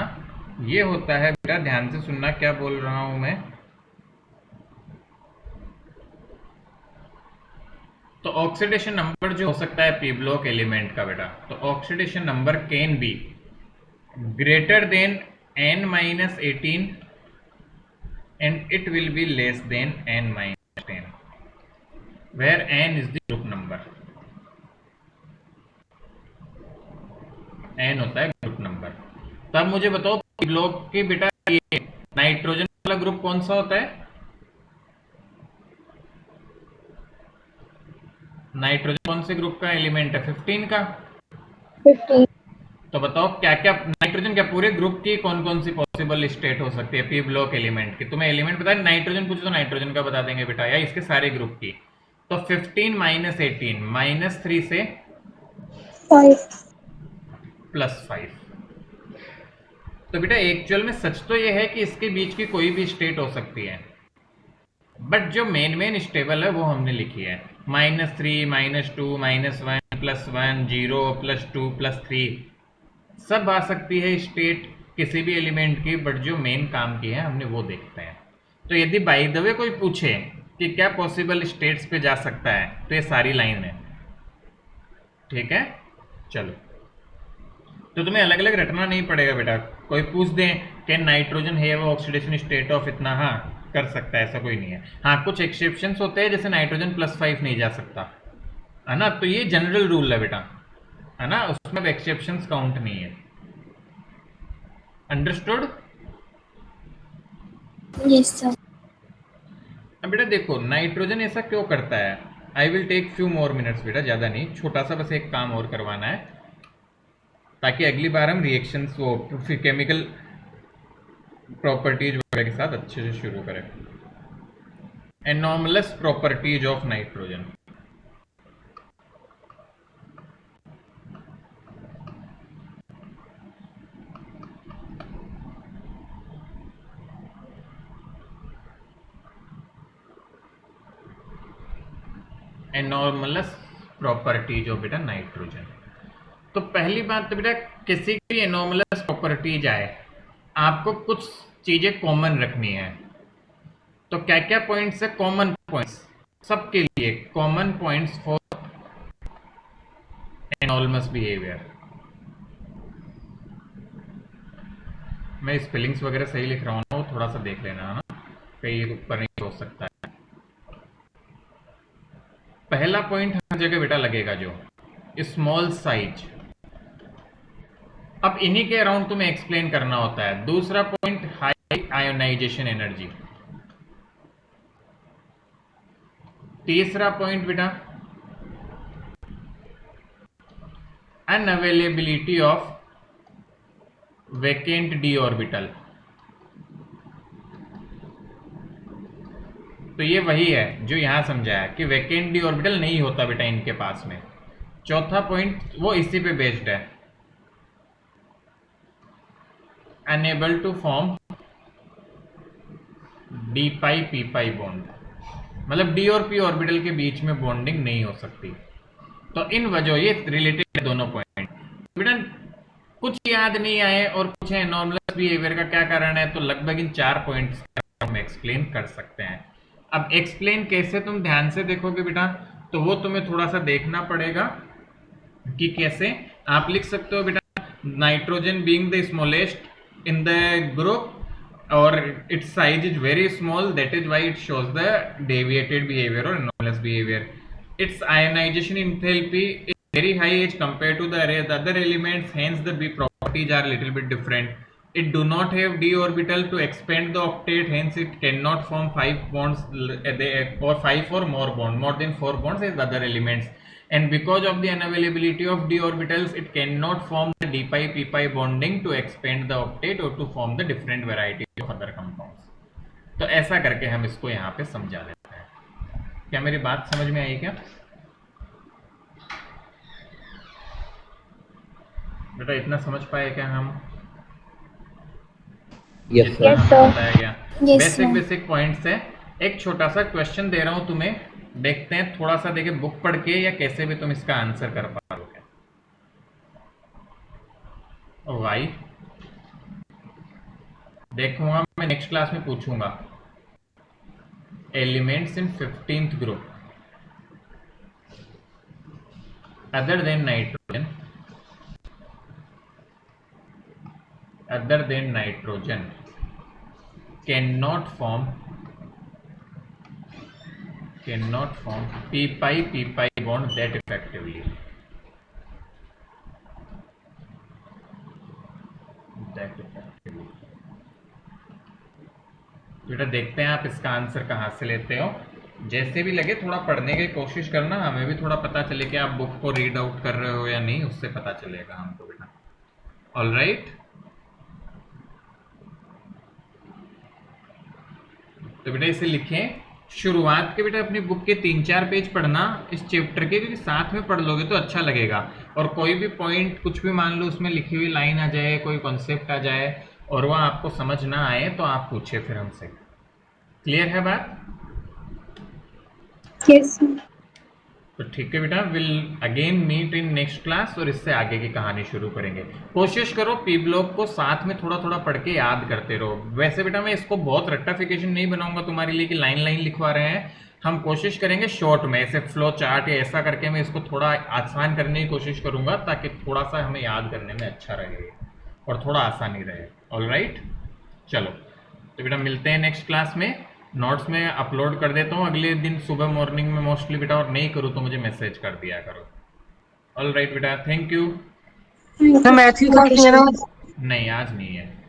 ये होता है बेटा, ध्यान से सुनना क्या बोल रहा हूं मैं। तो तो ऑक्सीडेशन नंबर जो हो सकता है पी ब्लॉक एलिमेंट का बेटा, तो oxidation number can be greater than n-18 and it will be less than n-10 where n is the group number. n होता है ग्रुप नंबर। तो अब मुझे बताओ पी ब्लॉक के बेटा ये नाइट्रोजन वाला ग्रुप कौन सा होता है? नाइट्रोजन कौन से ग्रुप का एलिमेंट है? 15 का। 15. तो बताओ क्या क्या नाइट्रोजन क्या पूरे ग्रुप की कौन कौन सी पॉसिबल स्टेट हो सकती है पी ब्लॉक एलिमेंट की? तुम्हें एलिमेंट पता है, नाइट्रोजन पूछो तो नाइट्रोजन का बता देंगे बेटा, या इसके सारे ग्रुप की। तो 15 माइनस 18 माइनस 3 से 5. प्लस 5। तो बेटा एक्चुअल में सच तो ये है कि इसके बीच की कोई भी स्टेट हो सकती है, बट जो मेन स्टेबल है वो हमने लिखी है -3 -2 -1 +1 0 +2 +3 सब आ सकती है स्टेट किसी भी एलिमेंट की, बट जो मेन काम की है हमने वो देखते हैं। तो यदि बाय द वे कोई पूछे कि क्या पॉसिबल स्टेट्स पे जा सकता है, तो ये सारी लाइन है, ठीक है। चलो, तो तुम्हें अलग अलग रटना नहीं पड़ेगा बेटा। कोई पूछ दे कि नाइट्रोजन है वो ऑक्सीडेशन स्टेट ऑफ इतना, हाँ कर सकता है, ऐसा कोई नहीं है। हाँ कुछ एक्सेप्शंस होते हैं, जैसे नाइट्रोजन +5 नहीं जा सकता, है ना, तो ये जनरल रूल है बेटा, है ना, उसमें एक्सेप्शंस काउंट नहीं है। अंडरस्टूड? Yes, sir. अब बेटा देखो नाइट्रोजन ऐसा क्यों करता है। I will take few more minutes बेटा, ज़्यादा नहीं, छोटा सा बस एक काम और करवाना है ताकि अगली बार हम रिएक्शंस वो फिर केमिकल प्रॉपर्टीज वगैरह के साथ अच्छे से शुरू करें। Anomalous properties of nitrogen. Anomalous properties of बेटा नाइट्रोजन। तो पहली बात तो बेटा किसी भी एनॉर्मलस प्रॉपर्टीज आए आपको कुछ चीजें कॉमन रखनी है। तो क्या क्या पॉइंट्स है कॉमन पॉइंट्स सबके लिए? Common points for anomalous behaviour. मैं स्पेलिंग्स वगैरह सही लिख रहा हूँ ना, वो थोड़ा सा देख लेना, है ना, कहीं ऊपर नहीं हो सकता है। पहला पॉइंट हर जगह बेटा लगेगा जो स्मॉल साइज, अब इन्हीं के अराउंड तुम्हें एक्सप्लेन करना होता है। दूसरा पॉइंट हाई आयोनाइजेशन एनर्जी। तीसरा पॉइंट बेटा unavailability of vacant D orbital. तो ये वही है जो यहां समझाया कि वैकेंट डी ऑर्बिटल नहीं होता बेटा इनके पास में। चौथा पॉइंट वो इसी पे बेस्ड है, unable to form D pi P pi bond, मतलब डी और पी ऑर्बिटल के बीच में बॉन्डिंग नहीं हो सकती। तो इन वजह ये रिलेटेड है दोनों पॉइंट बेटा। कुछ याद नहीं आए और कुछ है एनॉर्मलस बिहेवियर का क्या कारण है, तो लगभग इन 4 पॉइंट्स हम एक्सप्लेन कर सकते हैं। अब एक्सप्लेन कैसे तुम ध्यान से देखोगे बेटा, तो वो तुम्हें थोड़ा सा देखना पड़ेगा कि कैसे। आप लिख सकते हो बेटा nitrogen being the smallest in the group और its size is very small, that is why it shows the deviated behavior or anomalous behavior. Its ionization enthalpy is very high as compared to the other elements, hence the B properties are little bit different. It do not have d orbital to expand the octet, hence it cannot form 5 bonds or 5 or more bond, more than 4 bonds as other elements. And because of the unavailability of d orbitals, it cannot form the d pi p pi bonding to expand the octet or to form the different variety of other compounds. तो ऐसा करके हम इसको यहाँ पे समझा लेते हैं। क्या मेरी बात समझ में आई क्या बेटा? इतना समझ पाए क्या हम? Yes, sir. Yes, sir. बताया गया Yes, sir. बेसिक पॉइंट्स है। एक छोटा सा क्वेश्चन दे रहा हूं तुम्हें, देखते हैं थोड़ा सा देखे बुक पढ़ के या कैसे भी तुम इसका आंसर कर पाओगे। वाई देखूंगा मैं नेक्स्ट क्लास में पूछूंगा। Elements in 15th group, other than nitrogen cannot form p-pi bond that effectively. बेटा देखते हैं आप इसका आंसर कहाँ से लेते हो। जैसे भी लगे थोड़ा पढ़ने की कोशिश करना, हमें भी थोड़ा पता चले कि आप बुक को रीड आउट कर रहे हो या नहीं, उससे पता चलेगा हमको बेटा। ऑल राइट, तो बेटा इसे लिखें शुरुआत के बेटा अपनी बुक के 3-4 पेज पढ़ना इस चैप्टर के, क्योंकि साथ में पढ़ लोगे तो अच्छा लगेगा। और कोई भी पॉइंट कुछ भी मान लो उसमें लिखी हुई लाइन आ जाए, कोई कॉन्सेप्ट आ जाए और वह आपको समझ ना आए तो आप पूछे फिर हमसे। क्लियर है बात? Yes. तो ठीक है बेटा, will again meet in next class और इससे आगे की कहानी शुरू करेंगे। कोशिश करो पी ब्लॉक को साथ में थोड़ा थोड़ा पढ़ के याद करते रहो। वैसे बेटा मैं इसको बहुत रट्टाफिकेशन नहीं बनाऊंगा तुम्हारे लिए कि लाइन लाइन लिखवा रहे हैं, हम कोशिश करेंगे शॉर्ट में ऐसे फ्लो चार्ट या ऐसा करके मैं इसको थोड़ा आसान करने की कोशिश करूंगा ताकि थोड़ा सा हमें याद करने में अच्छा रहे और थोड़ा आसानी रहे। ऑल राइट, चलो तो बेटा मिलते हैं नेक्स्ट क्लास में। नोट्स में अपलोड कर देता हूँ अगले दिन सुबह मॉर्निंग में मोस्टली बेटा, और नहीं करूँ तो मुझे मैसेज कर दिया करो। ऑल राइट बेटा, थैंक यू। तो मैथ की क्लास नहीं है ना? नहीं आज नहीं है।